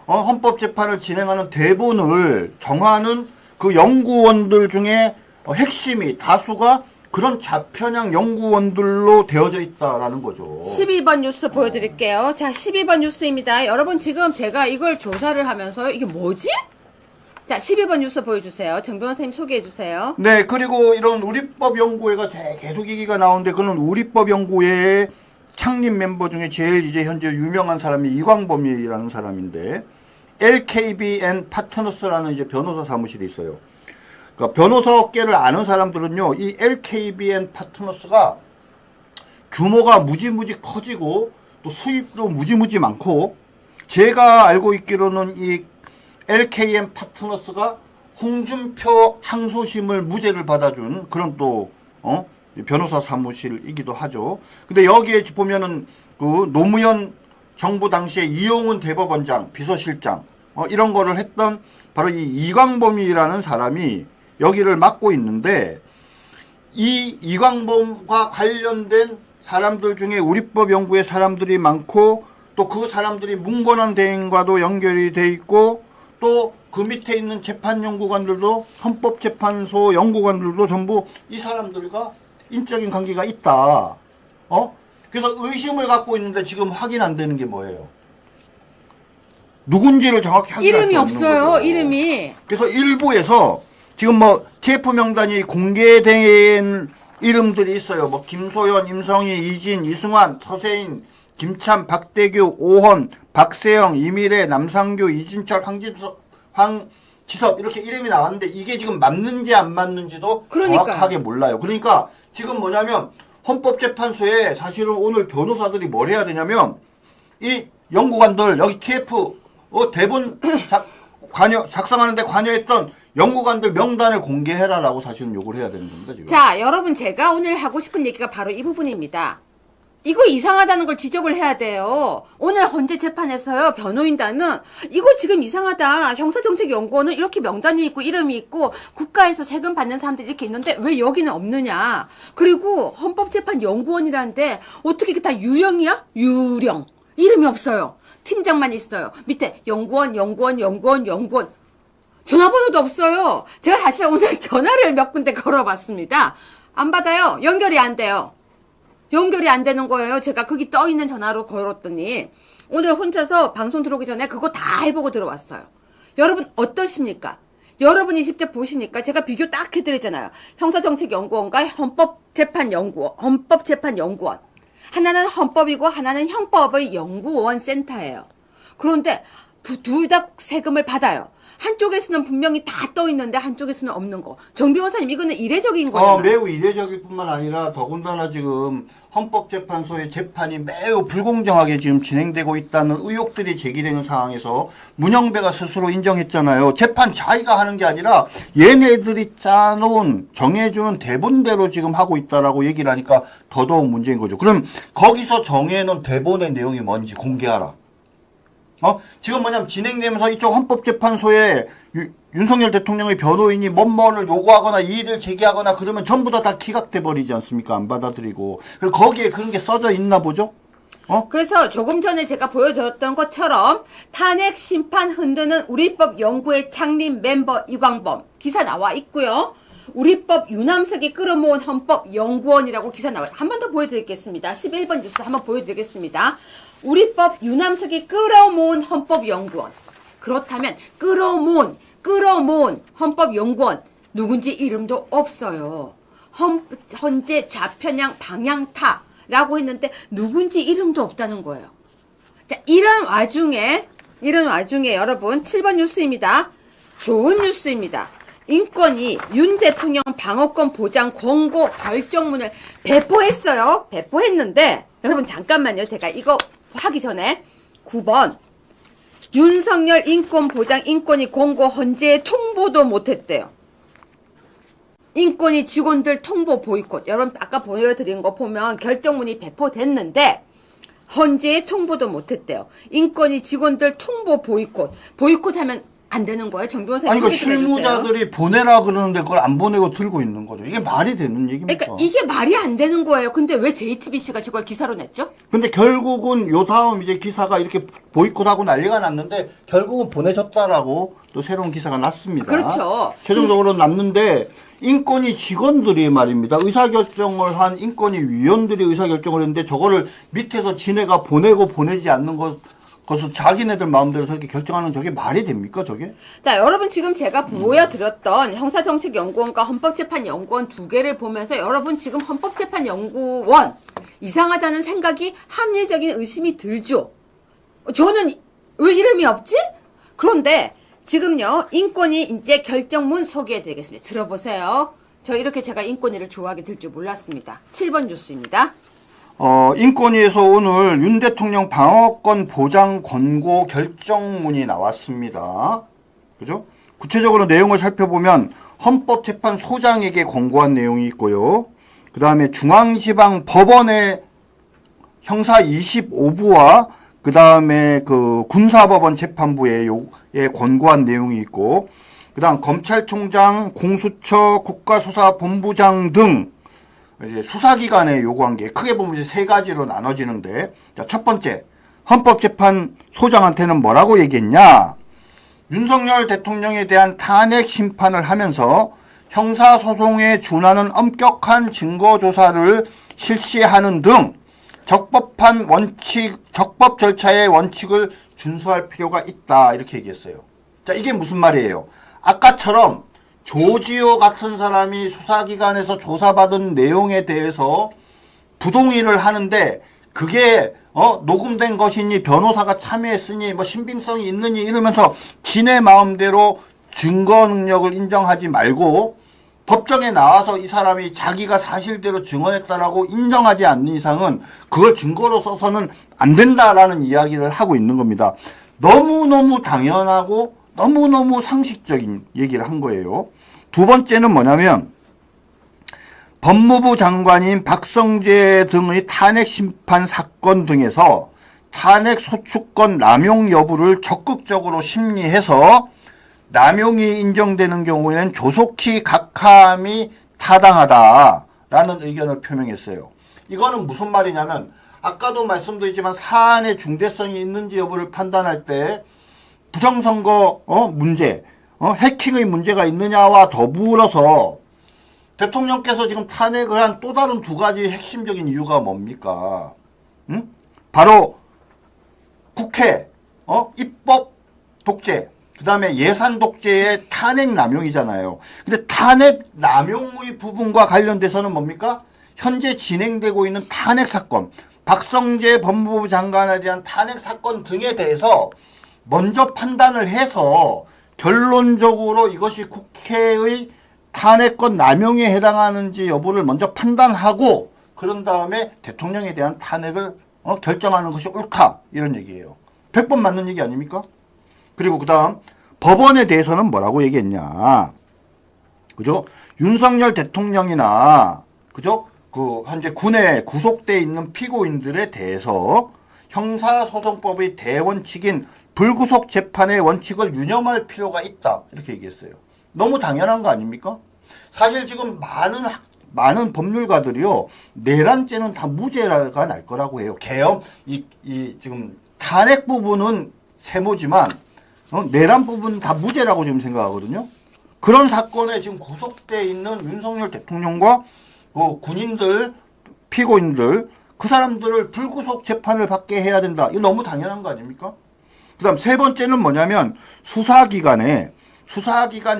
헌법재판을 진행하는 대본을 정하는 그 연구원들 중에 핵심이 다수가 그런 좌편향 연구원들로 되어져 있다라는 거죠. 12번 뉴스 보여드릴게요. 자, 12번 뉴스입니다. 여러분 지금 제가 이걸 조사를 하면서 이게 뭐지? 자, 12번 뉴스 보여주세요. 정 변호사님 소개해주세요. 네, 그리고 이런 우리법연구회가 계속 얘기가 나오는데 그는 우리법연구회의 창립 멤버 중에 제일 이제 현재 유명한 사람이 이광범이라는 사람인데 LKBN 파트너스라는 이제 변호사 사무실이 있어요. 그러니까 변호사 업계를 아는 사람들은요, 이 LKBN 파트너스가 규모가 무지무지 커지고 또 수입도 무지무지 많고 제가 알고 있기로는 이 LKM 파트너스가 홍준표 항소심을 무죄를 받아준 그런 또 변호사 사무실이기도 하죠. 근데 여기에 보면은 그 노무현 정부 당시에 이용훈 대법원장, 비서실장 이런 거를 했던 바로 이 이광범이라는 사람이 여기를 맡고 있는데 이 이광범과 관련된 사람들 중에 우리법 연구의 사람들이 많고 또 그 사람들이 문건한 대행과도 연결이 돼 있고 또 그 밑에 있는 재판연구관들도 헌법재판소 연구관들도 전부 이 사람들과 인적인 관계가 있다. 그래서 의심을 갖고 있는데 지금 확인 안 되는 게 뭐예요? 누군지를 정확히 확인할 수 이름이 없는 없어요. 거죠. 이름이. 그래서 일부에서 지금 뭐 TF 명단이 공개된 이름들이 있어요. 뭐 김소연, 임성희, 이진, 이승환, 서세인, 김참, 박대규, 오헌, 박세영, 이미래, 남상규, 이진철, 황지섭 이렇게 이름이 나왔는데 이게 지금 맞는지 안 맞는지도 그러니까요. 정확하게 몰라요. 그러니까 지금 뭐냐면 헌법재판소에 사실은 오늘 변호사들이 뭘 해야 되냐면 이 연구관들 여기 TF 대본 작성하는데 관여했던 연구관들 명단을 공개해라라고 사실은 요구를 해야 되는 겁니다. 지금. 자, 여러분 제가 오늘 하고 싶은 얘기가 바로 이 부분입니다. 이거 이상하다는 걸 지적을 해야 돼요. 오늘 헌재 재판에서요, 변호인단은 이거 지금 이상하다. 형사정책연구원은 이렇게 명단이 있고 이름이 있고 국가에서 세금 받는 사람들이 이렇게 있는데 왜 여기는 없느냐. 그리고 헌법재판연구원이라는데 어떻게 이게 다 유령이야? 유령. 이름이 없어요. 팀장만 있어요. 밑에 연구원. 전화번호도 없어요. 제가 사실 오늘 전화를 몇 군데 걸어봤습니다. 안 받아요. 연결이 안 돼요. 연결이 안 되는 거예요. 제가 거기 떠 있는 전화로 걸었더니 오늘 혼자서 방송 들어오기 전에 그거 다 해보고 들어왔어요. 여러분 어떠십니까? 여러분이 직접 보시니까 제가 비교 딱 해드리잖아요. 형사정책연구원과 헌법재판연구원. 하나는 헌법이고 하나는 형법의 연구원 센터예요. 그런데 둘 다 세금을 받아요. 한쪽에서는 분명히 다 떠 있는데 한쪽에서는 없는 거. 정 변호사님 이거는 이례적인 거잖아요. 매우 이례적일 뿐만 아니라 더군다나 지금 헌법재판소의 재판이 매우 불공정하게 지금 진행되고 있다는 의혹들이 제기되는 상황에서 문영배가 스스로 인정했잖아요. 재판 자기가 하는 게 아니라 얘네들이 짜놓은 정해주는 대본대로 지금 하고 있다라고 얘기를 하니까 더더욱 문제인 거죠. 그럼 거기서 정해놓은 대본의 내용이 뭔지 공개하라. 지금 뭐냐면 진행되면서 이쪽 헌법재판소에 윤석열 대통령의 변호인이 뭐뭐를 요구하거나 이의를 제기하거나 그러면 전부 다 기각돼 버리지 않습니까? 안 받아들이고. 그리고 거기에 그런 게 써져 있나 보죠? 그래서 조금 전에 제가 보여드렸던 것처럼 탄핵 심판 흔드는 우리법 연구회 창립 멤버 이광범 기사 나와 있고요. 우리법 유남석이 끌어모은 헌법연구원이라고 기사 나와요. 한 번 더 보여드리겠습니다. 11번 뉴스 한번 보여드리겠습니다. 우리법 유남석이 끌어모은 헌법연구원. 그렇다면 끌어모은 헌법연구원 누군지 이름도 없어요. 헌재 좌편향 방향타라고 했는데 누군지 이름도 없다는 거예요. 자, 이런 와중에 여러분 7번 뉴스입니다. 좋은 뉴스입니다. 인권위 윤 대통령 방어권 보장 권고 결정문을 배포했어요. 배포했는데 여러분 잠깐만요. 제가 이거 하기 전에 9번 윤석열 인권 보장 인권위 권고 헌재에 통보도 못했대요. 인권위 직원들 통보 보이콧. 여러분 아까 보여드린 거 보면 결정문이 배포됐는데 헌재에 통보도 못했대요. 인권위 직원들 통보 보이콧. 보이콧하면 안 되는 거예요? 정 변호사님. 아니, 그 실무자들이 보내라 그러는데 그걸 안 보내고 들고 있는 거죠. 이게 말이 되는 얘기입니까? 그러니까 이게 말이 안 되는 거예요. 근데 왜 JTBC가 저걸 기사로 냈죠? 근데 결국은 요 다음 이제 기사가 이렇게 보이콧하고 난리가 났는데 결국은 보내졌다라고 또 새로운 기사가 났습니다. 그렇죠. 최종적으로 났는데 인권위 직원들이 말입니다. 의사결정을 한 인권위 위원들이 의사결정을 했는데 저거를 밑에서 지네가 보내고 보내지 않는 것을 자기네들 마음대로 저렇게 결정하는 저게 말이 됩니까, 저게? 자, 여러분 지금 제가 보여드렸던 형사정책연구원과 헌법재판연구원 두 개를 보면서 여러분 지금 헌법재판연구원 이상하다는 생각이 합리적인 의심이 들죠. 저는 왜 이름이 없지? 그런데 지금요, 인권위 이제 결정문 소개해드리겠습니다. 들어보세요. 저 이렇게 제가 인권위를 좋아하게 될 줄 몰랐습니다. 7번 뉴스입니다. 인권위에서 오늘 윤 대통령 방어권 보장 권고 결정문이 나왔습니다. 그죠? 구체적으로 내용을 살펴보면 헌법재판소장에게 권고한 내용이 있고요. 그 다음에 중앙지방법원의 형사 25부와 그 다음에 그 군사법원 재판부에 권고한 내용이 있고, 그 다음 검찰총장, 공수처, 국가수사본부장 등 이제 수사기관에 요구한 게 크게 보면 이제 세 가지로 나눠지는데, 자, 첫 번째, 헌법재판소장한테는 뭐라고 얘기했냐? 윤석열 대통령에 대한 탄핵 심판을 하면서 형사소송에 준하는 엄격한 증거조사를 실시하는 등 적법한 적법 절차의 원칙을 준수할 필요가 있다. 이렇게 얘기했어요. 자, 이게 무슨 말이에요? 아까처럼 조지호 같은 사람이 수사기관에서 조사받은 내용에 대해서 부동의를 하는데 그게 녹음된 것이니 변호사가 참여했으니 뭐 신빙성이 있느니 이러면서 지네 마음대로 증거 능력을 인정하지 말고 법정에 나와서 이 사람이 자기가 사실대로 증언했다라고 인정하지 않는 이상은 그걸 증거로 써서는 안 된다라는 이야기를 하고 있는 겁니다. 너무너무 당연하고 너무너무 상식적인 얘기를 한 거예요. 두 번째는 뭐냐면 법무부 장관인 박성재 등의 탄핵 심판 사건 등에서 탄핵 소추권 남용 여부를 적극적으로 심리해서 남용이 인정되는 경우에는 조속히 각하함이 타당하다라는 의견을 표명했어요. 이거는 무슨 말이냐면 아까도 말씀드리지만 사안의 중대성이 있는지 여부를 판단할 때 부정선거 문제, 해킹의 문제가 있느냐와 더불어서 대통령께서 지금 탄핵을 한 또 다른 두 가지 핵심적인 이유가 뭡니까? 바로 국회, 입법 독재, 그 다음에 예산 독재의 탄핵 남용이잖아요. 근데 탄핵 남용의 부분과 관련돼서는 뭡니까? 현재 진행되고 있는 탄핵 사건, 박성재 법무부 장관에 대한 탄핵 사건 등에 대해서 먼저 판단을 해서 결론적으로 이것이 국회의 탄핵권 남용에 해당하는지 여부를 먼저 판단하고 그런 다음에 대통령에 대한 탄핵을 결정하는 것이 옳다 이런 얘기예요. 100번 맞는 얘기 아닙니까? 그리고 그 다음 법원에 대해서는 뭐라고 얘기했냐, 그죠? 윤석열 대통령이나 그죠? 그 현재 군에 구속돼 있는 피고인들에 대해서 형사소송법의 대원칙인 불구속 재판의 원칙을 유념할 필요가 있다 이렇게 얘기했어요. 너무 당연한 거 아닙니까? 사실 지금 많은 법률가들이요, 내란죄는 다 무죄가 날 거라고 해요. 계엄, 지금 탄핵 부분은 세모지만, 내란 부분은 다 무죄라고 지금 생각하거든요. 그런 사건에 지금 구속돼 있는 윤석열 대통령과 군인들, 피고인들, 그 사람들을 불구속 재판을 받게 해야 된다. 이거 너무 당연한 거 아닙니까? 그 다음 세 번째는 뭐냐면 수사기관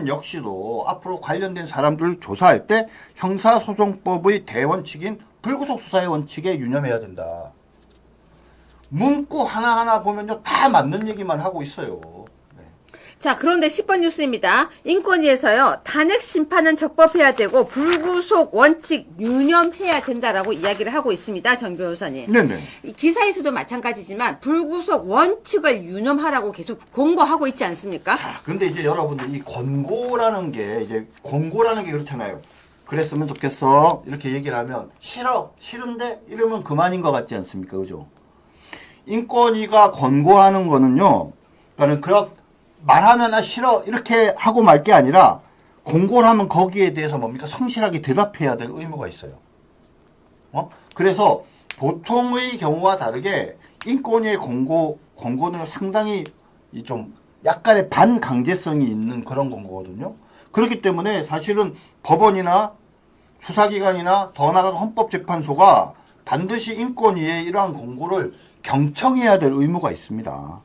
역시도 앞으로 관련된 사람들을 조사할 때 형사소송법의 대원칙인 불구속 수사의 원칙에 유념해야 된다. 문구 하나하나 보면요, 다 맞는 얘기만 하고 있어요. 자, 그런데 10번 뉴스입니다. 인권위에서요, 탄핵 심판은 적법해야 되고 불구속 원칙 유념해야 된다라고 이야기를 하고 있습니다. 정 변호사님. 네네. 이 기사에서도 마찬가지지만 불구속 원칙을 유념하라고 계속 권고하고 있지 않습니까? 자, 근데 이제 여러분들 이 권고라는 게 그렇잖아요. 그랬으면 좋겠어 이렇게 얘기를 하면 싫은데 이러면 그만인 것 같지 않습니까? 그죠? 인권위가 권고하는 거는요, 그러니까 말하면 나 싫어 이렇게 하고 말 게 아니라 공고를 하면 거기에 대해서 뭡니까? 성실하게 대답해야 될 의무가 있어요. 그래서 보통의 경우와 다르게 인권위의 권고는 상당히 좀 약간의 반강제성이 있는 그런 권고거든요. 그렇기 때문에 사실은 법원이나 수사기관이나 더 나아가서 헌법재판소가 반드시 인권위의 이러한 권고를 경청해야 될 의무가 있습니다.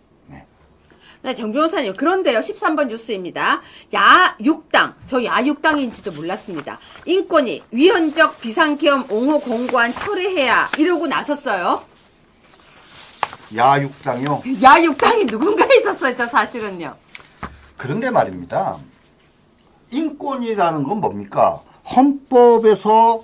네, 정 변호사님. 그런데요, 13번 뉴스입니다. 야6당, 저 야6당인지도 몰랐습니다. 인권위, 위헌적 비상계엄 옹호 공고안 철회해야 이러고 나섰어요. 야6당이요? 야6당이 누군가 있었어요, 저 사실은요. 그런데 말입니다. 인권이라는 건 뭡니까? 헌법에서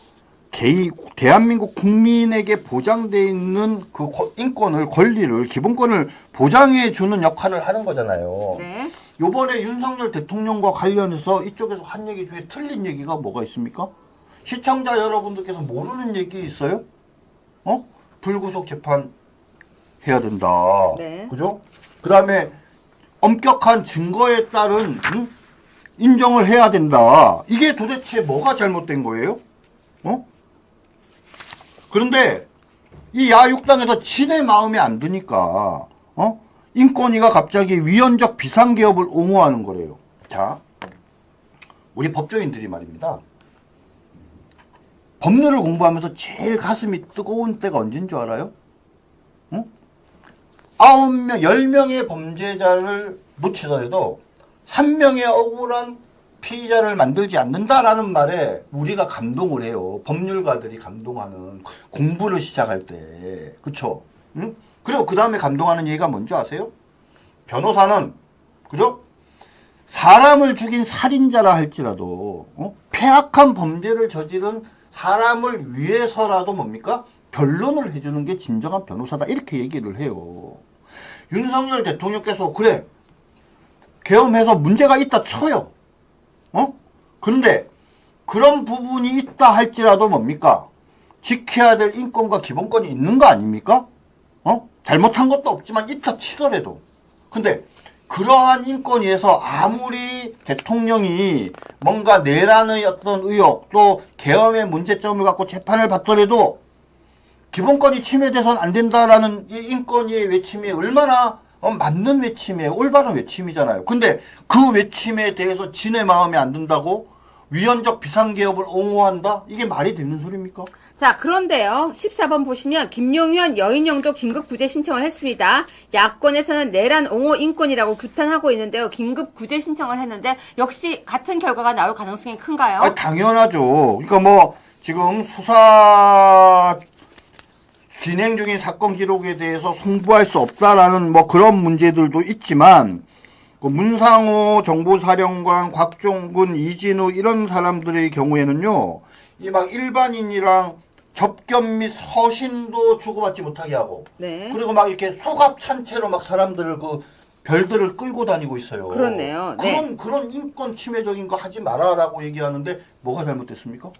대한민국 국민에게 보장되어 있는 그 인권을, 권리를, 기본권을 보장해 주는 역할을 하는 거잖아요. 네. 요번에 윤석열 대통령과 관련해서 이쪽에서 한 얘기 중에 틀린 얘기가 뭐가 있습니까? 시청자 여러분들께서 모르는 얘기 있어요? 불구속 재판 해야 된다. 네. 그죠? 그 다음에 엄격한 증거에 따른 인정을 해야 된다. 이게 도대체 뭐가 잘못된 거예요? 그런데 이 야6당에서 지네 마음에 안 드니까 인권위가 갑자기 위헌적 비상개업을 옹호하는 거래요. 자, 우리 법조인들이 말입니다. 법률을 공부하면서 제일 가슴이 뜨거운 때가 언제인 줄 알아요? 9명, 10명의 범죄자를 놓치더라도 1명의 억울한 피의자를 만들지 않는다라는 말에 우리가 감동을 해요. 법률가들이 감동하는, 공부를 시작할 때. 그쵸? 응? 그리고 그 다음에 감동하는 얘기가 뭔지 아세요? 변호사는, 그죠? 사람을 죽인 살인자라 할지라도, 폐악한 범죄를 저지른 사람을 위해서라도 뭡니까? 변론을 해주는 게 진정한 변호사다. 이렇게 얘기를 해요. 윤석열 대통령께서, 그래, 계엄해서 문제가 있다 쳐요. 근데 그런 부분이 있다 할지라도 뭡니까? 지켜야 될 인권과 기본권이 있는 거 아닙니까? 잘못한 것도 없지만 있다 치더라도. 근데 그러한 인권위에서 아무리 대통령이 뭔가 내란의 어떤 의혹 또 계엄의 문제점을 갖고 재판을 받더라도 기본권이 침해돼서는 안 된다라는 이 인권위의 외침이 얼마나 맞는 외침이에요. 올바른 외침이잖아요. 근데 그 외침에 대해서 진의 마음에 안 든다고 위헌적 비상개업을 옹호한다? 이게 말이 되는 소리입니까? 자, 그런데요. 14번 보시면 김용현, 여인영도 긴급구제 신청을 했습니다. 야권에서는 내란 옹호 인권이라고 규탄하고 있는데요. 긴급구제 신청을 했는데 역시 같은 결과가 나올 가능성이 큰가요? 당연하죠. 그러니까 뭐 지금 수사 진행 중인 사건 기록에 대해서 송부할 수 없다라는 뭐 그런 문제들도 있지만 그 문상호 정보사령관, 곽종근, 이진우 이런 사람들의 경우에는요. 이 막 일반인이랑 접견 및 서신도 주고받지 못하게 하고 네. 그리고 막 이렇게 소갑찬채로 막 사람들을 그 별들을 끌고 다니고 있어요. 그렇네요. 네. 그런 인권 침해적인 거 하지 마라라고 얘기하는데 뭐가 잘못됐습니까?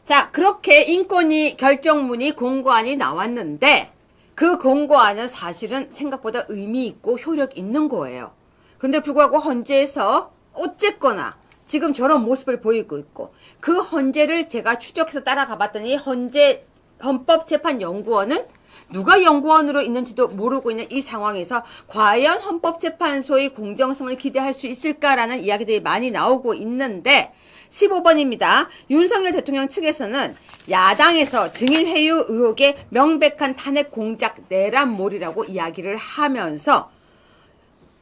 자, 그렇게 인권위 결정문이 공고안이 나왔는데 그 공고안은 사실은 생각보다 의미 있고 효력 있는 거예요. 그런데 불구하고 헌재에서 어쨌거나 지금 저런 모습을 보이고 있고 그 헌재를 제가 추적해서 따라가 봤더니 헌재 헌법재판연구원은 누가 연구원으로 있는지도 모르고 있는 이 상황에서 과연 헌법재판소의 공정성을 기대할 수 있을까라는 이야기들이 많이 나오고 있는데 15번입니다. 윤석열 대통령 측에서는 야당에서 증인회유 의혹의 명백한 탄핵 공작 내란몰이라고 이야기를 하면서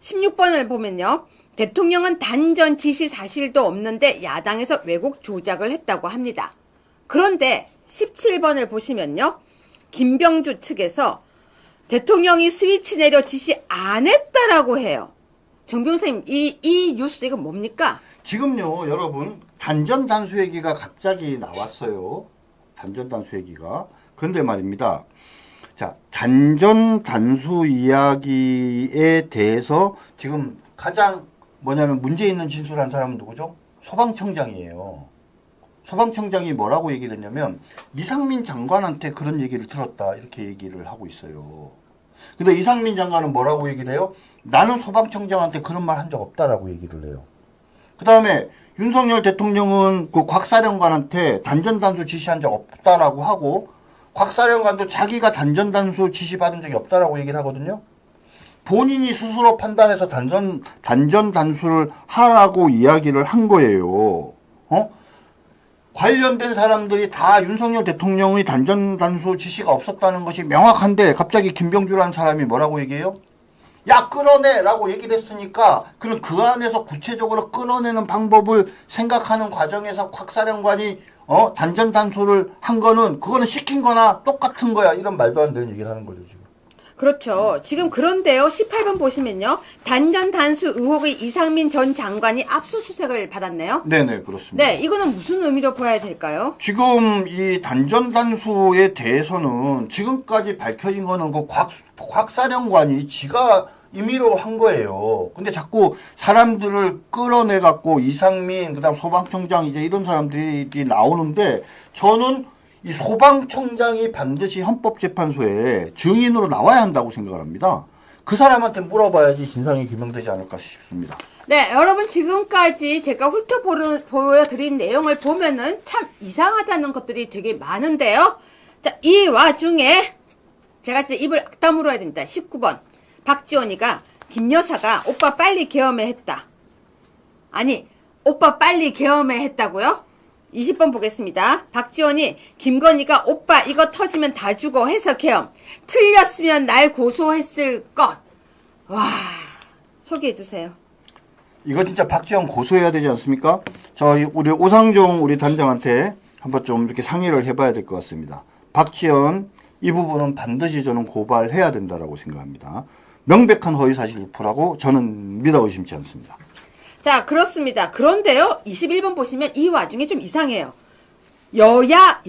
16번을 보면요. 대통령은 단전 지시 사실도 없는데 야당에서 왜곡 조작을 했다고 합니다. 그런데 17번을 보시면요. 김병주 측에서 대통령이 스위치 내려 지시 안 했다라고 해요. 정 변호사님, 이 뉴스 이거 뭡니까? 지금요, 여러분, 단전 단수 얘기가 갑자기 나왔어요. 단전 단수 얘기가. 그런데 말입니다. 자, 단전 단수 이야기에 대해서 지금 가장 뭐냐면 문제 있는 진술한 사람은 누구죠? 소방청장이에요. 소방청장이 뭐라고 얘기를 했냐면 이상민 장관한테 그런 얘기를 들었다 이렇게 얘기를 하고 있어요. 근데 이상민 장관은 뭐라고 얘기를 해요? 나는 소방청장한테 그런 말 한 적 없다라고 얘기를 해요. 그 다음에 윤석열 대통령은 그 곽사령관한테 단전단수 지시한 적 없다라고 하고 곽사령관도 자기가 단전단수 지시받은 적이 없다라고 얘기를 하거든요. 본인이 스스로 판단해서 단전단수를 하라고 이야기를 한 거예요. 관련된 사람들이 다 윤석열 대통령의 단전단수 지시가 없었다는 것이 명확한데 갑자기 김병주라는 사람이 뭐라고 얘기해요? 야 끌어내라고 얘기를 했으니까 그럼 그 안에서 구체적으로 끌어내는 방법을 생각하는 과정에서 곽사령관이 단전단수를 한 거는 그거는 시킨 거나 똑같은 거야 이런 말도 안 되는 얘기를 하는 거죠 지금. 그렇죠. 지금 그런데요. 18번 보시면요. 단전 단수 의혹의 이상민 전 장관이 압수수색을 받았네요. 네네 그렇습니다. 네, 이거는 무슨 의미로 봐야 될까요? 지금 이 단전 단수에 대해서는 지금까지 밝혀진 거는 그 곽사령관이 지가 임의로 한 거예요. 근데 자꾸 사람들을 끌어내 갖고 이상민 그다음 소방청장 이제 이런 사람들이 나오는데 저는 이 소방청장이 반드시 헌법재판소에 증인으로 나와야 한다고 생각을 합니다. 그 사람한테 물어봐야지 진상이 규명되지 않을까 싶습니다. 네, 여러분 지금까지 제가 훑어보여드린 내용을 보면은 참 이상하다는 것들이 되게 많은데요. 자, 이 와중에 제가 진짜 입을 악 다물어야 됩니다. 19번. 박지원이가 김 여사가 오빠 빨리 계엄해 했다. 아니, 오빠 빨리 계엄해 했다고요? 20번 보겠습니다. 박지원이 김건희가 오빠 이거 터지면 다 죽어 해서 계엄. 틀렸으면 날 고소했을 것. 와, 소개해 주세요. 이거 진짜 박지원 고소해야 되지 않습니까? 우리 오상종 우리 단장한테 한번 좀 이렇게 상의를 해봐야 될 것 같습니다. 박지원 이 부분은 반드시 저는 고발해야 된다라고 생각합니다. 명백한 허위사실 유포라고 저는 믿어 의심치 않습니다. 자, 그렇습니다. 그런데요, 21번 보시면 이 와중에 좀 이상해요. 여야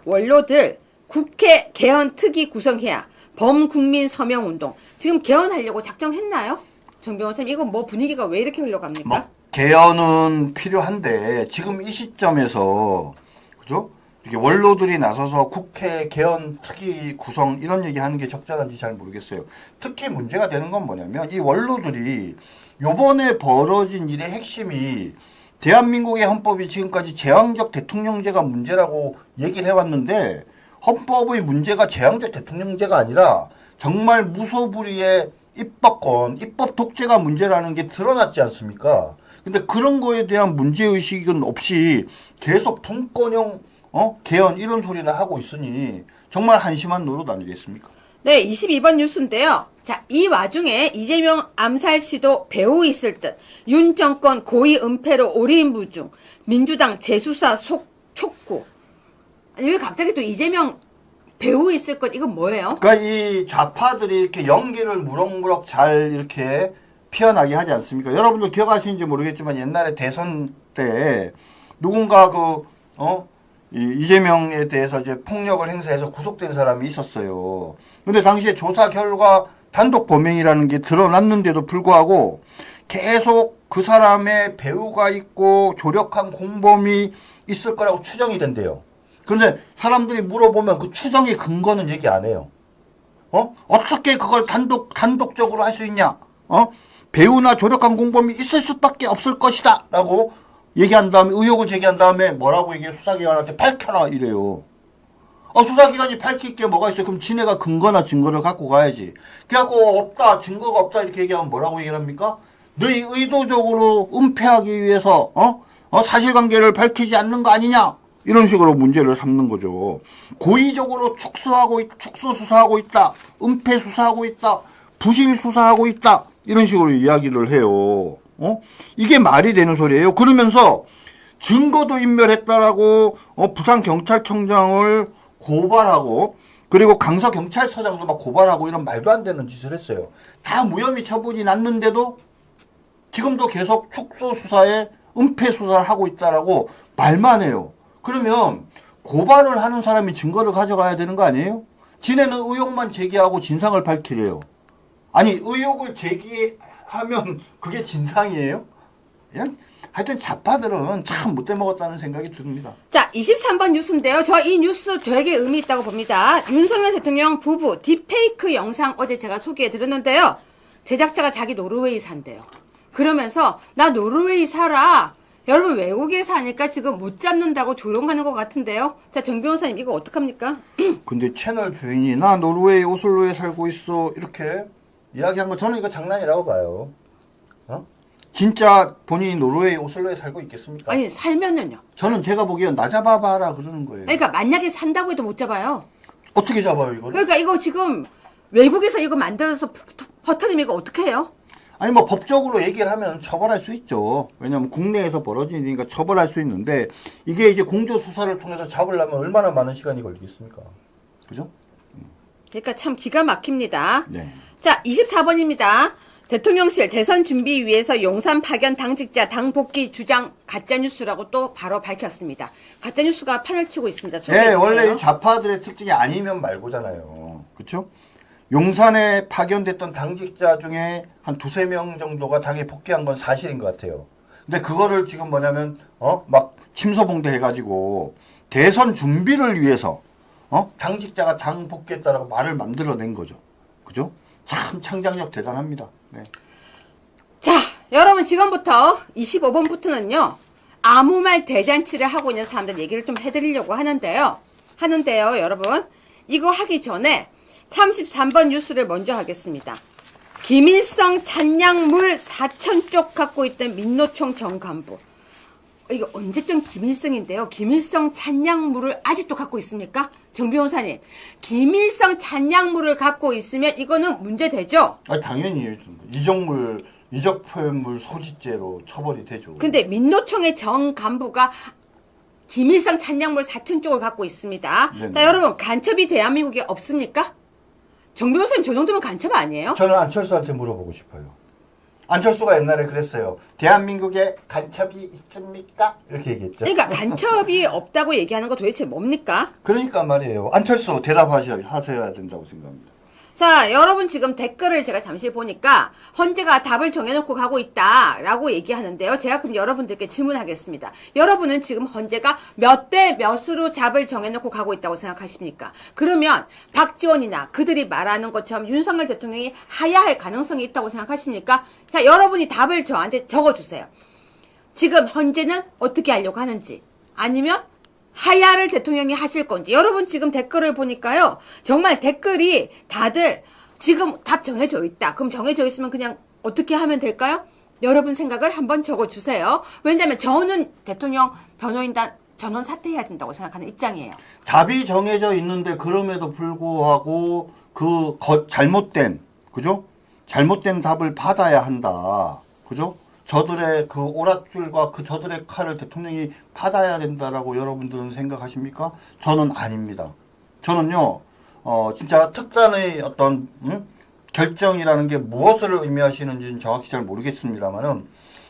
원로들 국회 개헌 특위 구성해야 범국민 서명운동. 지금 개헌하려고 작정했나요? 정 변호사님, 이거 뭐 분위기가 왜 이렇게 흘러갑니까? 개헌은 필요한데 지금 이 시점에서 그죠? 이렇게 원로들이 나서서 국회 개헌 특위 구성 이런 얘기하는 게 적절한지 잘 모르겠어요. 특히 문제가 되는 건 뭐냐면 이 원로들이 요번에 벌어진 일의 핵심이 대한민국의 헌법이 지금까지 제왕적 대통령제가 문제라고 얘기를 해왔는데 헌법의 문제가 제왕적 대통령제가 아니라 정말 무소불위의 입법권, 입법 독재가 문제라는 게 드러났지 않습니까? 근데 그런 거에 대한 문제의식은 없이 계속 통건형 개헌 이런 소리나 하고 있으니 정말 한심한 노릇 아니겠습니까? 네, 22번 뉴스인데요. 자, 이 와중에 이재명 암살 시도 배후 있을 듯, 윤 정권 고의 은폐로 오리무중, 민주당 재수사 촉구. 아니, 왜 갑자기 또 이재명 배후 있을 것, 이건 뭐예요? 그러니까 이 좌파들이 이렇게 연기를 무럭무럭 잘 이렇게 피어나게 하지 않습니까? 여러분들 기억하시는지 모르겠지만 옛날에 대선 때 누군가 이재명에 대해서 이제 폭력을 행사해서 구속된 사람이 있었어요. 근데 당시에 조사 결과 단독 범행이라는 게 드러났는데도 불구하고 계속 그 사람의 배후가 있고 조력한 공범이 있을 거라고 추정이 된대요. 그런데 사람들이 물어보면 그 추정의 근거는 얘기 안 해요. 어떻게 그걸 단독적으로 할 수 있냐? 배후나 조력한 공범이 있을 수밖에 없을 것이다. 라고 얘기한 다음에, 의혹을 제기한 다음에 뭐라고 얘기해? 수사기관한테 밝혀라. 이래요. 수사기관이 밝힐 게 뭐가 있어요? 그럼 지네가 근거나 증거를 갖고 가야지. 그래갖고 없다, 증거가 없다 이렇게 얘기하면 뭐라고 얘기를 합니까? 너희 의도적으로 은폐하기 위해서 사실관계를 밝히지 않는 거 아니냐? 이런 식으로 문제를 삼는 거죠. 고의적으로 축소 수사하고 있다. 은폐 수사하고 있다. 부실 수사하고 있다. 이런 식으로 이야기를 해요. 이게 말이 되는 소리예요. 그러면서 증거도 인멸했다라고 부산경찰청장을 고발하고 그리고 강서경찰서장도 막 고발하고 이런 말도 안 되는 짓을 했어요. 다 무혐의 처분이 났는데도 지금도 계속 축소 수사에 은폐 수사를 하고 있다라고 말만 해요. 그러면 고발을 하는 사람이 증거를 가져가야 되는 거 아니에요? 지네는 의혹만 제기하고 진상을 밝히래요. 아니 의혹을 제기하면 그게 진상이에요? 하여튼 좌파들은 참 못돼 먹었다는 생각이 듭니다. 자, 23번 뉴스인데요. 저 이 뉴스 되게 의미 있다고 봅니다. 윤석열 대통령 부부 딥페이크 영상 어제 제가 소개해 드렸는데요. 제작자가 자기 노르웨이 산대요. 그러면서 나 노르웨이 살아. 여러분 외국에 사니까 지금 못 잡는다고 조롱하는 것 같은데요. 자, 정 변호사님 이거 어떡합니까? 근데 채널 주인이 나 노르웨이 오슬로에 살고 있어 이렇게 이야기한 거 저는 이거 장난이라고 봐요. 진짜 본인이 노르웨이 오슬로에 살고 있겠습니까? 아니 살면은요. 저는 제가 보기엔 나 잡아봐라 그러는 거예요. 그러니까 만약에 산다고 해도 못 잡아요. 어떻게 잡아요 이걸? 그러니까 이거 지금 외국에서 이거 만들어서 퍼뜨리면 이거 어떻게 해요? 아니 뭐 법적으로 얘기를 하면 처벌할 수 있죠. 왜냐하면 국내에서 벌어지니까 처벌할 수 있는데 이게 이제 공조 수사를 통해서 잡으려면 얼마나 많은 시간이 걸리겠습니까? 그죠? 그러니까 참 기가 막힙니다. 네. 자, 24번입니다. 대통령실 대선 준비 위해서 용산 파견 당직자 당 복귀 주장 가짜뉴스라고 또 바로 밝혔습니다. 가짜뉴스가 판을 치고 있습니다. 네, 원래 좌파들의 특징이 아니면 말고잖아요. 그렇죠? 용산에 파견됐던 당직자 중에 한 2-3명 정도가 당에 복귀한 건 사실인 것 같아요. 근데 그거를 지금 뭐냐면 막 침소봉대 해가지고 대선 준비를 위해서 당직자가 당 복귀했다라고 말을 만들어낸 거죠. 그죠? 참 창작력 대단합니다. 네. 자, 여러분 지금부터 25번부터는요. 아무 말 대잔치를 하고 있는 사람들 얘기를 좀 해드리려고 하는데요, 여러분. 이거 하기 전에 33번 뉴스를 먼저 하겠습니다. 김일성 찬양물 4,000쪽 갖고 있던 민노총 전 간부. 이거 언제쯤 김일성인데요. 김일성 찬양물을 아직도 갖고 있습니까? 정 변호사님, 김일성 찬양물을 갖고 있으면 이거는 문제되죠? 당연히 이적표현물 소지죄로 처벌이 되죠. 근데 민노총의 전 간부가 김일성 찬양물 4,000쪽을 갖고 있습니다. 네네. 자, 여러분 간첩이 대한민국에 없습니까? 정 변호사님 저 정도면 간첩 아니에요? 저는 안철수한테 물어보고 싶어요. 안철수가 옛날에 그랬어요. 대한민국에 간첩이 있습니까? 이렇게 얘기했죠. 그러니까 간첩이 없다고 얘기하는 거 도대체 뭡니까? 그러니까 말이에요. 안철수 대답하셔야 된다고 생각합니다. 자, 여러분 지금 댓글을 제가 잠시 보니까 헌재가 답을 정해놓고 가고 있다라고 얘기하는데요. 제가 그럼 여러분들께 질문하겠습니다. 여러분은 지금 헌재가 몇 대 몇으로 답을 정해놓고 가고 있다고 생각하십니까? 그러면 박지원이나 그들이 말하는 것처럼 윤석열 대통령이 하야할 가능성이 있다고 생각하십니까? 자, 여러분이 답을 저한테 적어주세요. 지금 헌재는 어떻게 하려고 하는지, 아니면 하야를 대통령이 하실 건지. 여러분 지금 댓글을 보니까요, 정말 댓글이 다들 지금 답 정해져 있다. 그럼 정해져 있으면 그냥 어떻게 하면 될까요? 여러분 생각을 한번 적어주세요. 왜냐하면 저는 대통령 변호인단 전원 사퇴해야 된다고 생각하는 입장이에요. 답이 정해져 있는데 그럼에도 불구하고 잘못된, 그죠? 잘못된 답을 받아야 한다. 그죠? 저들의 그 오랏줄과 그 저들의 칼을 대통령이 받아야 된다라고 여러분들은 생각하십니까? 저는 아닙니다. 저는요, 진짜 특단의 어떤, 결정이라는 게 무엇을 의미하시는지는 정확히 잘 모르겠습니다만은,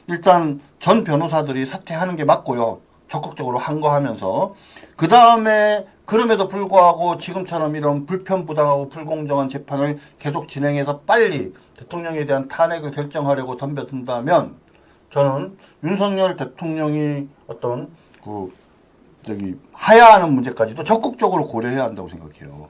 일단 전 변호사들이 사퇴하는 게 맞고요. 적극적으로 항거하면서. 그 다음에, 그럼에도 불구하고 지금처럼 이런 불편부당하고 불공정한 재판을 계속 진행해서 빨리 대통령에 대한 탄핵을 결정하려고 덤벼든다면, 저는 윤석열 대통령이 어떤 하야하는 문제까지도 적극적으로 고려해야 한다고 생각해요.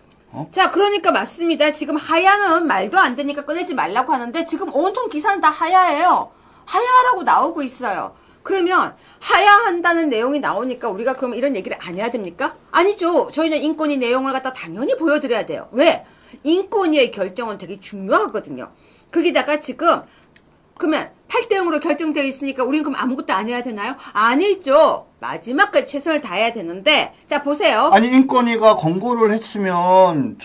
자, 그러니까 맞습니다. 지금 하야는 말도 안 되니까 꺼내지 말라고 하는데 지금 온통 기사는 다 하야예요. 하야라고 나오고 있어요. 그러면 하야한다는 내용이 나오니까 우리가 그러면 이런 얘기를 안 해야 됩니까? 아니죠. 저희는 인권위 내용을 갖다 당연히 보여드려야 돼요. 왜? 인권위의 결정은 되게 중요하거든요. 거기다가 지금 그러면 8대 0으로 결정되어 있으니까 우리는 그럼 아무것도 안 해야 되나요? 아니죠. 마지막까지 최선을 다해야 되는데, 자 보세요. 아니, 인권위가 권고를 했으면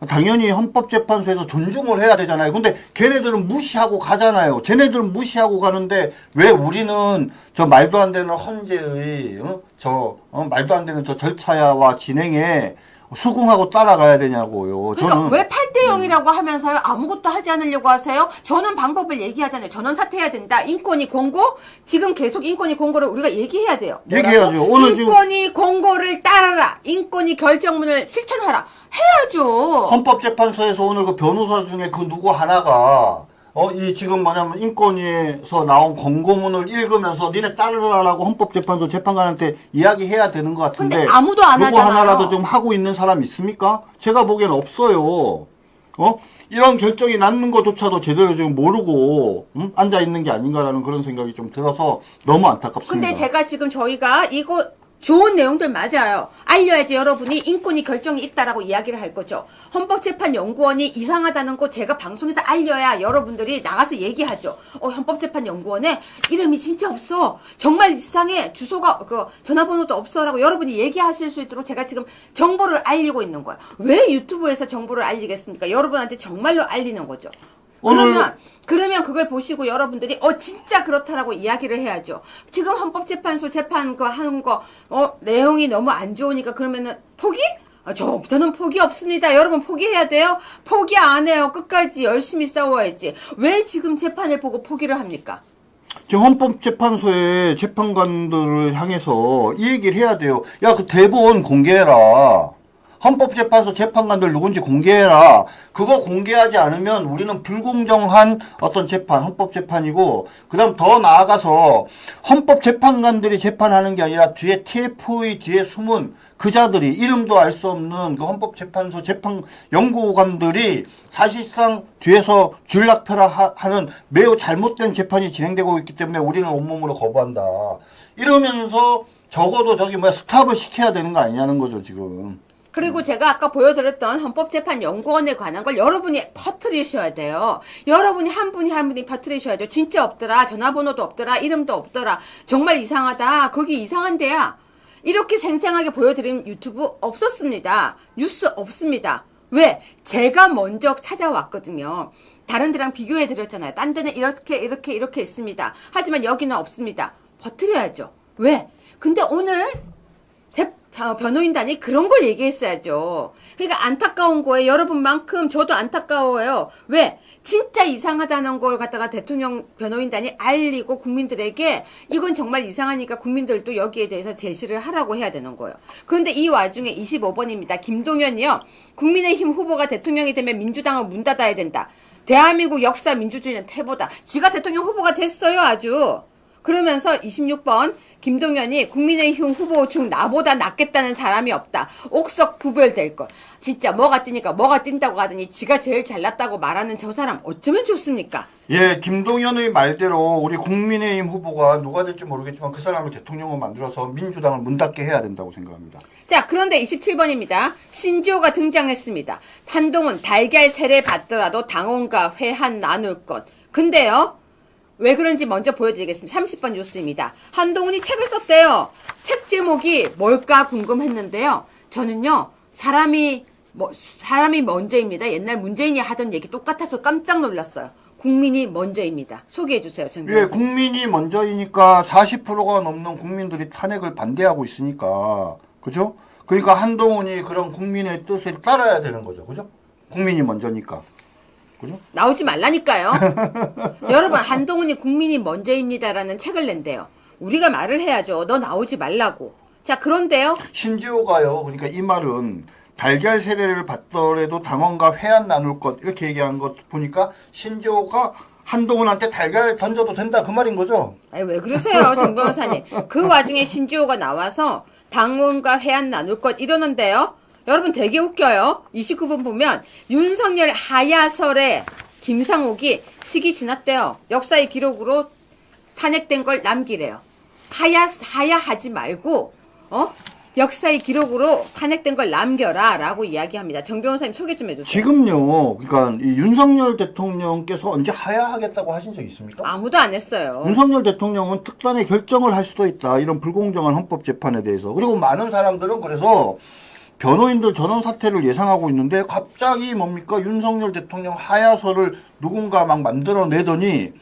당연히 헌법재판소에서 존중을 해야 되잖아요. 근데 걔네들은 무시하고 가잖아요. 쟤네들은 무시하고 가는데 왜 우리는 저 말도 안 되는 헌재의 말도 안 되는 저 절차와 진행에 수긍하고 따라가야 되냐고요. 그러니까 저는 왜 8대 0이라고 하면서요 아무것도 하지 않으려고 하세요? 저는 방법을 얘기하잖아요. 전원 사퇴해야 된다. 인권위 공고, 지금 계속 인권위 공고를 우리가 얘기해야 돼요. 얘기해야죠. 오늘 지금 인권위 공고를 따라라. 인권위 결정문을 실천하라. 해야죠. 헌법재판소에서 오늘 그 변호사 중에 그 누구 하나가 이 지금 뭐냐면 인권위에서 나온 권고문을 읽으면서 니네 따르라라고 헌법재판소 재판관한테 이야기해야 되는 것 같은데 근데 아무도 안 누구 하잖아요. 하나라도 좀 하고 있는 사람 있습니까? 제가 보기엔 없어요. 이런 결정이 났는 것조차도 제대로 지금 모르고 앉아 있는 게 아닌가라는 그런 생각이 좀 들어서 너무 안타깝습니다. 근데 제가 지금 저희가 이거 좋은 내용들 맞아요. 알려야지 여러분이 인권위 결정이 있다라고 이야기를 할 거죠. 헌법재판연구원이 이상하다는 거 제가 방송에서 알려야 여러분들이 나가서 얘기하죠. 헌법재판연구원에 이름이 진짜 없어. 정말 이상해. 주소가 전화번호도 없어라고 여러분이 얘기하실 수 있도록 제가 지금 정보를 알리고 있는 거예요. 왜 유튜브에서 정보를 알리겠습니까? 여러분한테 정말로 알리는 거죠. 그러면 그걸 보시고 여러분들이 진짜 그렇다라고 이야기를 해야죠. 지금 헌법재판소 재판 하는 거 내용이 너무 안 좋으니까 그러면은 포기? 저는 포기 없습니다. 여러분 포기해야 돼요? 포기 안 해요. 끝까지 열심히 싸워야지. 왜 지금 재판을 보고 포기를 합니까? 지금 헌법재판소의 재판관들을 향해서 이 얘기를 해야 돼요. 야, 그 대본 공개해라. 헌법재판소 재판관들 누군지 공개해라. 그거 공개하지 않으면 우리는 불공정한 어떤 재판, 헌법재판이고, 그 다음 더 나아가서 헌법재판관들이 재판하는 게 아니라 뒤에 TF의 뒤에 숨은 그자들이 이름도 알 수 없는 그 헌법재판소 재판 연구관들이 사실상 뒤에서 줄락펴락하는 매우 잘못된 재판이 진행되고 있기 때문에 우리는 온몸으로 거부한다. 이러면서 적어도 스탑을 시켜야 되는 거 아니냐는 거죠, 지금. 그리고 제가 아까 보여드렸던 헌법재판연구원에 관한 걸 여러분이 퍼뜨리셔야 돼요. 여러분이 한 분이 퍼뜨리셔야죠. 진짜 없더라. 전화번호도 없더라. 이름도 없더라. 정말 이상하다. 거기 이상한 데야. 이렇게 생생하게 보여드린 유튜브 없었습니다. 뉴스 없습니다. 왜? 제가 먼저 찾아왔거든요. 다른 데랑 비교해드렸잖아요. 딴 데는 이렇게 있습니다. 하지만 여기는 없습니다. 퍼뜨려야죠. 왜? 근데 오늘 변호인단이 그런 걸 얘기했어야죠. 그러니까 안타까운 거예요. 여러분만큼 저도 안타까워요. 왜? 진짜 이상하다는 걸 갖다가 대통령 변호인단이 알리고 국민들에게 이건 정말 이상하니까 국민들도 여기에 대해서 제시를 하라고 해야 되는 거예요. 그런데 이 와중에 25번입니다. 김동연이요. 국민의힘 후보가 대통령이 되면 민주당을 문 닫아야 된다. 대한민국 역사 민주주의는 태보다. 지가 대통령 후보가 됐어요, 아주. 그러면서 26번 김동연이 국민의힘 후보 중 나보다 낫겠다는 사람이 없다. 옥석 구별될 것. 진짜 뭐가 뜨니까 뭐가 뛴다고 하더니 지가 제일 잘났다고 말하는 저 사람 어쩌면 좋습니까? 예, 김동연의 말대로 우리 국민의힘 후보가 누가 될지 모르겠지만 그 사람을 대통령으로 만들어서 민주당을 문 닫게 해야 된다고 생각합니다. 자, 그런데 27번입니다. 신지호가 등장했습니다. 한동훈 달걀 세례 받더라도 당원과 회한 나눌 것. 근데요. 왜 그런지 먼저 보여드리겠습니다. 30번 뉴스입니다. 한동훈이 책을 썼대요. 책 제목이 뭘까 궁금했는데요. 저는요, 사람이 먼저입니다. 옛날 문재인이 하던 얘기 똑같아서 깜짝 놀랐어요. 국민이 먼저입니다. 소개해주세요, 정 예, 변호사님. 국민이 먼저이니까 40%가 넘는 국민들이 탄핵을 반대하고 있으니까, 그죠? 그러니까 한동훈이 그런 국민의 뜻을 따라야 되는 거죠, 그죠? 국민이 먼저니까. 그죠? 나오지 말라니까요. 여러분, 한동훈이 국민이 먼저입니다라는 책을 낸대요. 우리가 말을 해야죠. 너 나오지 말라고. 자, 그런데요. 신지호가요. 그러니까 이 말은 달걀 세례를 받더라도 당원과 회한 나눌 것 이렇게 얘기한 것 보니까 신지호가 한동훈한테 달걀 던져도 된다 그 말인 거죠? 아니, 왜 그러세요, 정 변호사님. 그 와중에 신지호가 나와서 당원과 회한 나눌 것 이러는데요. 여러분 되게 웃겨요. 29분 보면 윤석열 하야설에 김상옥이 시기 지났대요. 역사의 기록으로 탄핵된 걸 남기래요. 하야하지 말고 역사의 기록으로 탄핵된 걸 남겨라 라고 이야기합니다. 정 변호사님 소개 좀 해주세요. 지금요. 그러니까 이 윤석열 대통령께서 언제 하야하겠다고 하신 적 있습니까? 아무도 안 했어요. 윤석열 대통령은 특단의 결정을 할 수도 있다. 이런 불공정한 헌법재판에 대해서. 그리고 많은 사람들은 그래서 변호인들 전원 사퇴를 예상하고 있는데 갑자기 뭡니까? 윤석열 대통령 하야설을 누군가 막 만들어내더니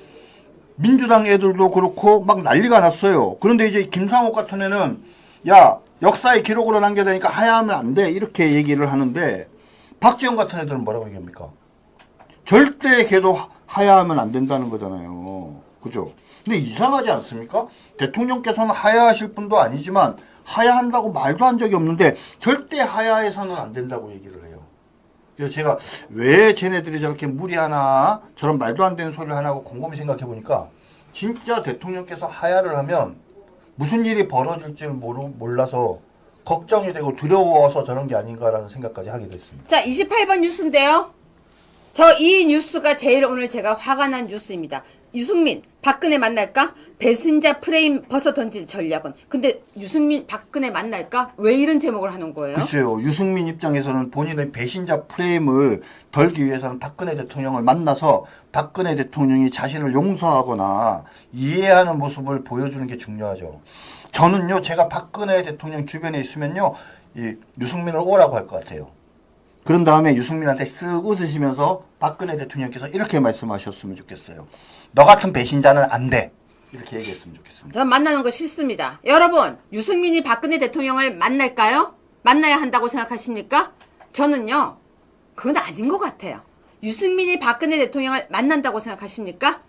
민주당 애들도 그렇고 막 난리가 났어요. 그런데 이제 김상옥 같은 애는 야 역사의 기록으로 남겨야 되니까 하야하면 안 돼 이렇게 얘기를 하는데 박지원 같은 애들은 뭐라고 얘기합니까? 절대 걔도 하야하면 안 된다는 거잖아요. 그죠? 근데 이상하지 않습니까? 대통령께서는 하야하실 분도 아니지만 하야한다고 말도 한 적이 없는데 절대 하야해서는 안 된다고 얘기를 해요. 그래서 제가 왜 쟤네들이 저렇게 무리하나 저런 말도 안 되는 소리를 하나 하고 곰곰이 생각해 보니까 진짜 대통령께서 하야를 하면 무슨 일이 벌어질지 몰라서 걱정이 되고 두려워서 저런 게 아닌가라는 생각까지 하게 됐습니다. 자, 28번 뉴스인데요. 저 이 뉴스가 제일 오늘 제가 화가 난 뉴스입니다. 유승민, 박근혜 만날까? 배신자 프레임 벗어 던질 전략은. 근데 유승민, 박근혜 만날까? 왜 이런 제목을 하는 거예요? 글쎄요. 유승민 입장에서는 본인의 배신자 프레임을 덜기 위해서는 박근혜 대통령을 만나서 박근혜 대통령이 자신을 용서하거나 이해하는 모습을 보여주는 게 중요하죠. 저는요. 제가 박근혜 대통령 주변에 있으면요. 이 유승민을 오라고 할 것 같아요. 그런 다음에 유승민한테 쓱 웃으시면서 박근혜 대통령께서 이렇게 말씀하셨으면 좋겠어요. 너 같은 배신자는 안 돼. 이렇게 얘기했으면 좋겠습니다. 전 만나는 거 싫습니다. 여러분, 유승민이 박근혜 대통령을 만날까요? 만나야 한다고 생각하십니까? 저는요, 그건 아닌 것 같아요. 유승민이 박근혜 대통령을 만난다고 생각하십니까?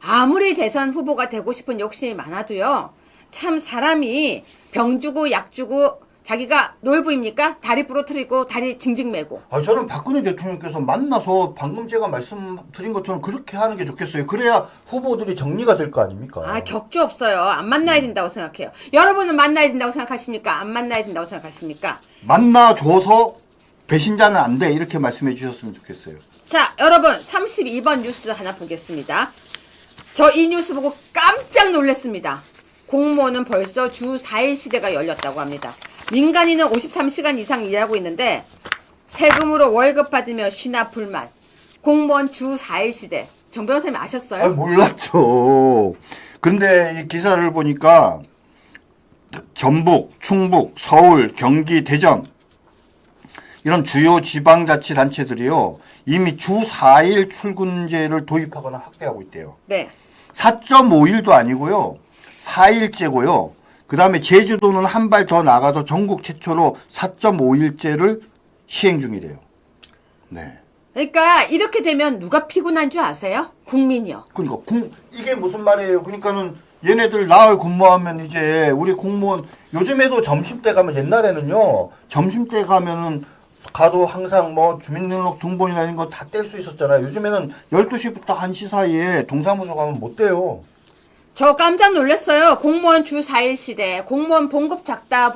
아무리 대선 후보가 되고 싶은 욕심이 많아도요, 참 사람이 병 주고 약 주고 자기가 놀부입니까? 다리 부러뜨리고 다리 징징 매고. 저는 박근혜 대통령께서 만나서 방금 제가 말씀드린 것처럼 그렇게 하는 게 좋겠어요. 그래야 후보들이 정리가 될 거 아닙니까? 격조 없어요. 안 만나야 된다고 생각해요. 여러분은 만나야 된다고 생각하십니까? 안 만나야 된다고 생각하십니까? 만나줘서 배신자는 안 돼. 이렇게 말씀해 주셨으면 좋겠어요. 자, 여러분 32번 뉴스 하나 보겠습니다. 저 이 뉴스 보고 깜짝 놀랐습니다. 공무원은 벌써 주 4일 시대가 열렸다고 합니다. 민간인은 53시간 이상 일하고 있는데 세금으로 월급 받으며 쉬나 불만. 공무원 주 4일 시대. 정 변호사님 아셨어요? 몰랐죠. 근데 이 기사를 보니까 전북, 충북, 서울, 경기, 대전 이런 주요 지방자치단체들이요. 이미 주 4일 출근제를 도입하거나 확대하고 있대요. 네. 4.5일도 아니고요. 4일제고요. 그 다음에 제주도는 한 발 더 나가서 전국 최초로 4.5일제를 시행 중이래요. 네. 그러니까 이렇게 되면 누가 피곤한 줄 아세요? 국민이요. 그러니까 이게 무슨 말이에요? 그러니까는 얘네들 나흘 근무하면 이제 우리 공무원 요즘에도 점심때 가면 옛날에는요 점심때 가면은 가도 항상 뭐 주민등록 등본이나 이런 거 다 뗄 수 있었잖아요. 요즘에는 12시부터 1시 사이에 동사무소 가면 못 떼요. 저 깜짝 놀랐어요. 공무원 주 4일 시대, 공무원 봉급 작다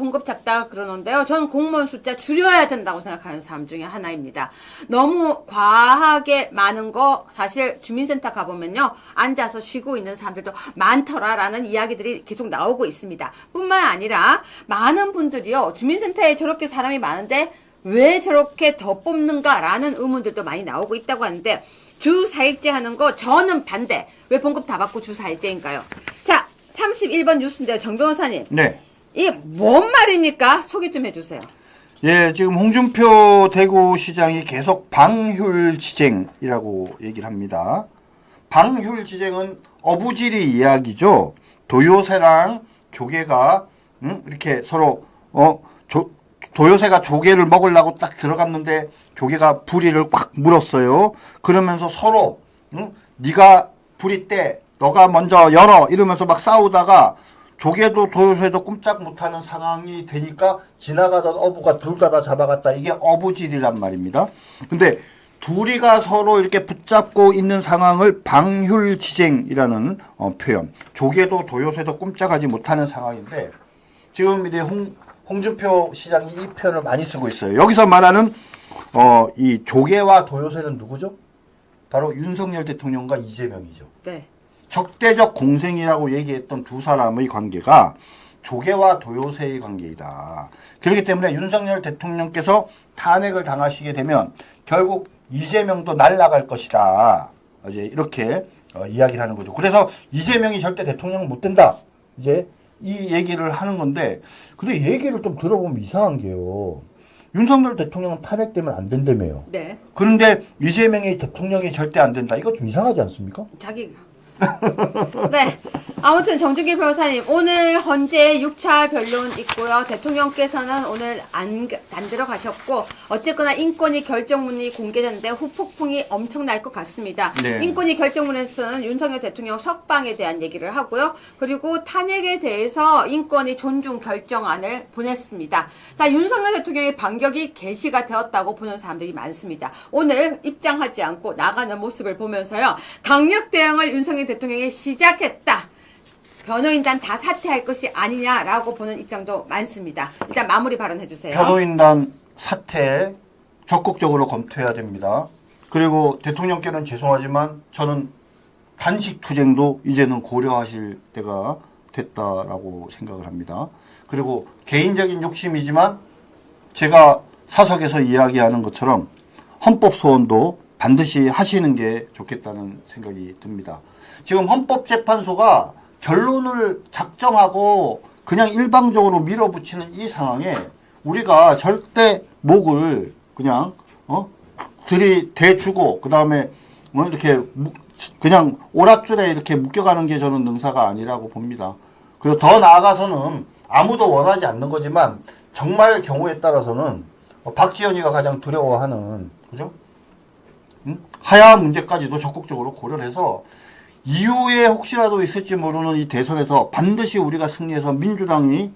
그러는데요. 저는 공무원 숫자 줄여야 된다고 생각하는 사람 중에 하나입니다. 너무 과하게 많은 거 사실 주민센터 가보면요. 앉아서 쉬고 있는 사람들도 많더라라는 이야기들이 계속 나오고 있습니다. 뿐만 아니라 많은 분들이요. 주민센터에 저렇게 사람이 많은데 왜 저렇게 더 뽑는가라는 의문들도 많이 나오고 있다고 하는데 주 4일제 하는 거 저는 반대. 왜 봉급 다 받고 주 4일제인가요? 자, 31번 뉴스인데요. 정 변호사님. 네. 이게 뭔 말입니까? 소개 좀 해주세요. 예, 지금 홍준표 대구시장이 계속 방휼지쟁이라고 얘기를 합니다. 방휼지쟁은 어부지리 이야기죠. 도요새랑 조개가 이렇게 서로 도요새가 조개를 먹으려고 딱 들어갔는데 조개가 부리를 꽉 물었어요. 그러면서 서로 네가 부리 때 너가 먼저 열어 이러면서 막 싸우다가 조개도 도요새도 꼼짝 못하는 상황이 되니까 지나가던 어부가 둘 다 잡아갔다. 이게 어부질이란 말입니다. 근데 둘이가 서로 이렇게 붙잡고 있는 상황을 방휼지쟁이라는 표현. 조개도 도요새도 꼼짝하지 못하는 상황인데 지금 이제 홍준표 시장이 이 표현을 많이 쓰고 있어요. 여기서 말하는 이 조개와 도요새는 누구죠? 바로 윤석열 대통령과 이재명이죠. 네. 적대적 공생이라고 얘기했던 두 사람의 관계가 조개와 도요새의 관계이다. 그렇기 때문에 윤석열 대통령께서 탄핵을 당하시게 되면 결국 이재명도 날아갈 것이다. 이제 이렇게 이야기를 하는 거죠. 그래서 이재명이 절대 대통령 못 된다. 이제 이 얘기를 하는 건데, 근데 얘기를 좀 들어보면 이상한 게요. 윤석열 대통령은 탄핵되면 안 된다며요. 네. 그런데 이재명이 대통령이 절대 안 된다. 이거 좀 이상하지 않습니까? 네. 아무튼 정준기 변호사님 오늘 헌재 6차 변론 있고요. 대통령께서는 오늘 안 들어가셨고 어쨌거나 인권위 결정문이 공개됐는데 후폭풍이 엄청날 것 같습니다. 네. 인권위 결정문에서는 윤석열 대통령 석방에 대한 얘기를 하고요. 그리고 탄핵에 대해서 인권위 존중 결정안을 보냈습니다. 자, 윤석열 대통령의 반격이 개시가 되었다고 보는 사람들이 많습니다. 오늘 입장하지 않고 나가는 모습을 보면서요. 강력 대응을 윤석열 대통령이 시작했다. 변호인단 다 사퇴할 것이 아니냐라고 보는 입장도 많습니다. 일단 마무리 발언해 주세요. 변호인단 사퇴 적극적으로 검토해야 됩니다. 그리고 대통령께는 죄송하지만 저는 단식 투쟁도 이제는 고려하실 때가 됐다라고 생각을 합니다. 그리고 개인적인 욕심이지만 제가 사석에서 이야기하는 것처럼 헌법 소원도 반드시 하시는 게 좋겠다는 생각이 듭니다. 지금 헌법재판소가 결론을 작정하고 그냥 일방적으로 밀어붙이는 이 상황에 우리가 절대 목을 그냥 들이대주고 그 다음에 이렇게 그냥 오랏줄에 이렇게 묶여가는 게 저는 능사가 아니라고 봅니다. 그리고 더 나아가서는 아무도 원하지 않는 거지만 정말 경우에 따라서는 박지원이가 가장 두려워하는 그죠? 하야 문제까지도 적극적으로 고려를 해서 이후에 혹시라도 있을지 모르는 이 대선에서 반드시 우리가 승리해서 민주당이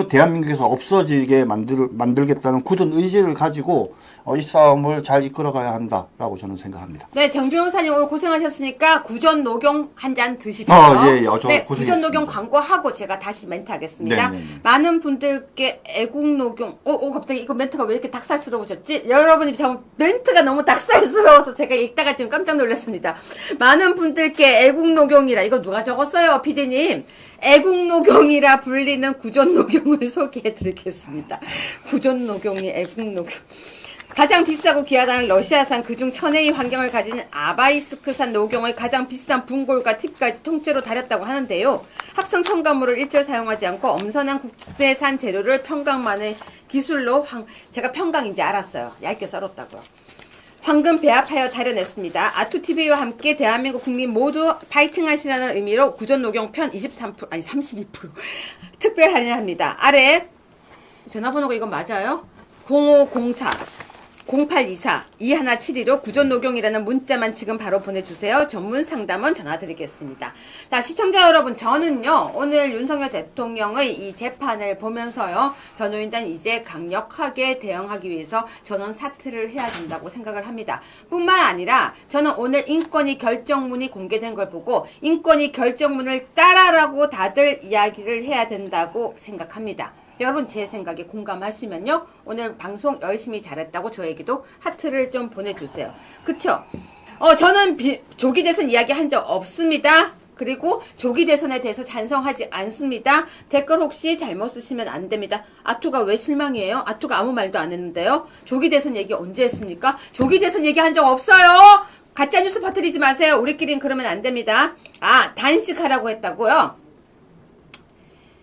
대한민국에서 없어지게 만들겠다는 굳은 의지를 가지고 이 싸움을 잘 이끌어가야 한다라고 저는 생각합니다. 네, 정 변호사님 오늘 고생하셨으니까 구전 녹용 한 잔 드십시오. 예, 저 네, 고생했습니다. 구전 녹용 광고하고 제가 다시 멘트 하겠습니다. 네네네. 많은 분들께 애국 녹용, 갑자기 이거 멘트가 왜 이렇게 닭살스러우셨지? 여러분이 참 멘트가 너무 닭살스러워서 제가 읽다가 지금 깜짝 놀랐습니다. 많은 분들께 애국 녹용이라 이거 누가 적었어요, 피디님? 애국 녹용이라 불리는 구전 녹용을 소개해 드리겠습니다. 구전 녹용이 애국 녹용. 가장 비싸고 귀하다는 러시아산 그중 천혜의 환경을 가진 아바이스크산 녹용의 가장 비싼 분골과 팁까지 통째로 다렸다고 하는데요. 합성 첨가물을 일절 사용하지 않고 엄선한 국내산 재료를 평강만의 기술로 제가 평강인지 알았어요. 얇게 썰었다고요. 황금 배합하여 다려냈습니다. 아투TV와 함께 대한민국 국민 모두 파이팅 하시라는 의미로 구전 녹용 편 23%, 아니 32% 특별 할인합니다. 아래 전화번호가 이거 맞아요? 0504 0824 2172로 구전 녹용이라는 문자만 지금 바로 보내주세요. 전문 상담원 전화드리겠습니다. 자, 시청자 여러분, 저는요 오늘 윤석열 대통령의 이 재판을 보면서요 변호인단 이제 강력하게 대응하기 위해서 전원 사퇴를 해야 된다고 생각을 합니다. 뿐만 아니라 저는 오늘 인권위 결정문이 공개된 걸 보고 인권위 결정문을 따라라고 다들 이야기를 해야 된다고 생각합니다. 여러분 제 생각에 공감하시면요 오늘 방송 열심히 잘했다고 저에게도 하트를 좀 보내주세요. 그쵸? 저는 조기 대선 이야기 한 적 없습니다. 그리고 조기 대선에 대해서 찬성하지 않습니다. 댓글 혹시 잘못 쓰시면 안 됩니다. 아투가 왜 실망이에요? 아투가 아무 말도 안 했는데요. 조기 대선 얘기 언제 했습니까? 조기 대선 얘기 한 적 없어요. 가짜뉴스 퍼뜨리지 마세요. 우리끼리는 그러면 안 됩니다. 아, 단식하라고 했다고요?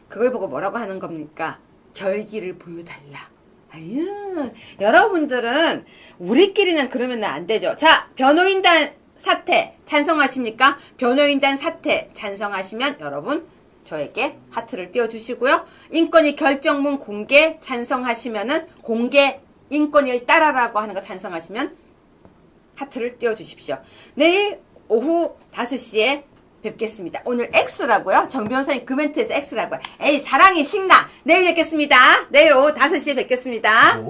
그걸 보고 뭐라고 하는 겁니까? 결기를 보여달라. 아유, 여러분들은 우리끼리는 그러면 안 되죠. 자, 변호인단 사퇴 찬성하십니까? 변호인단 사퇴 찬성하시면 여러분 저에게 하트를 띄워주시고요. 인권위 결정문 공개 찬성하시면은 공개 인권위를 따라라고 하는 거 찬성하시면 하트를 띄워주십시오. 내일 오후 5시에 뵙겠습니다. 오늘 X라고요? 정 변호사님 그 멘트에서 X라고요. 에이 사랑이 식나. 내일 뵙겠습니다. 내일 오후 5시에 뵙겠습니다.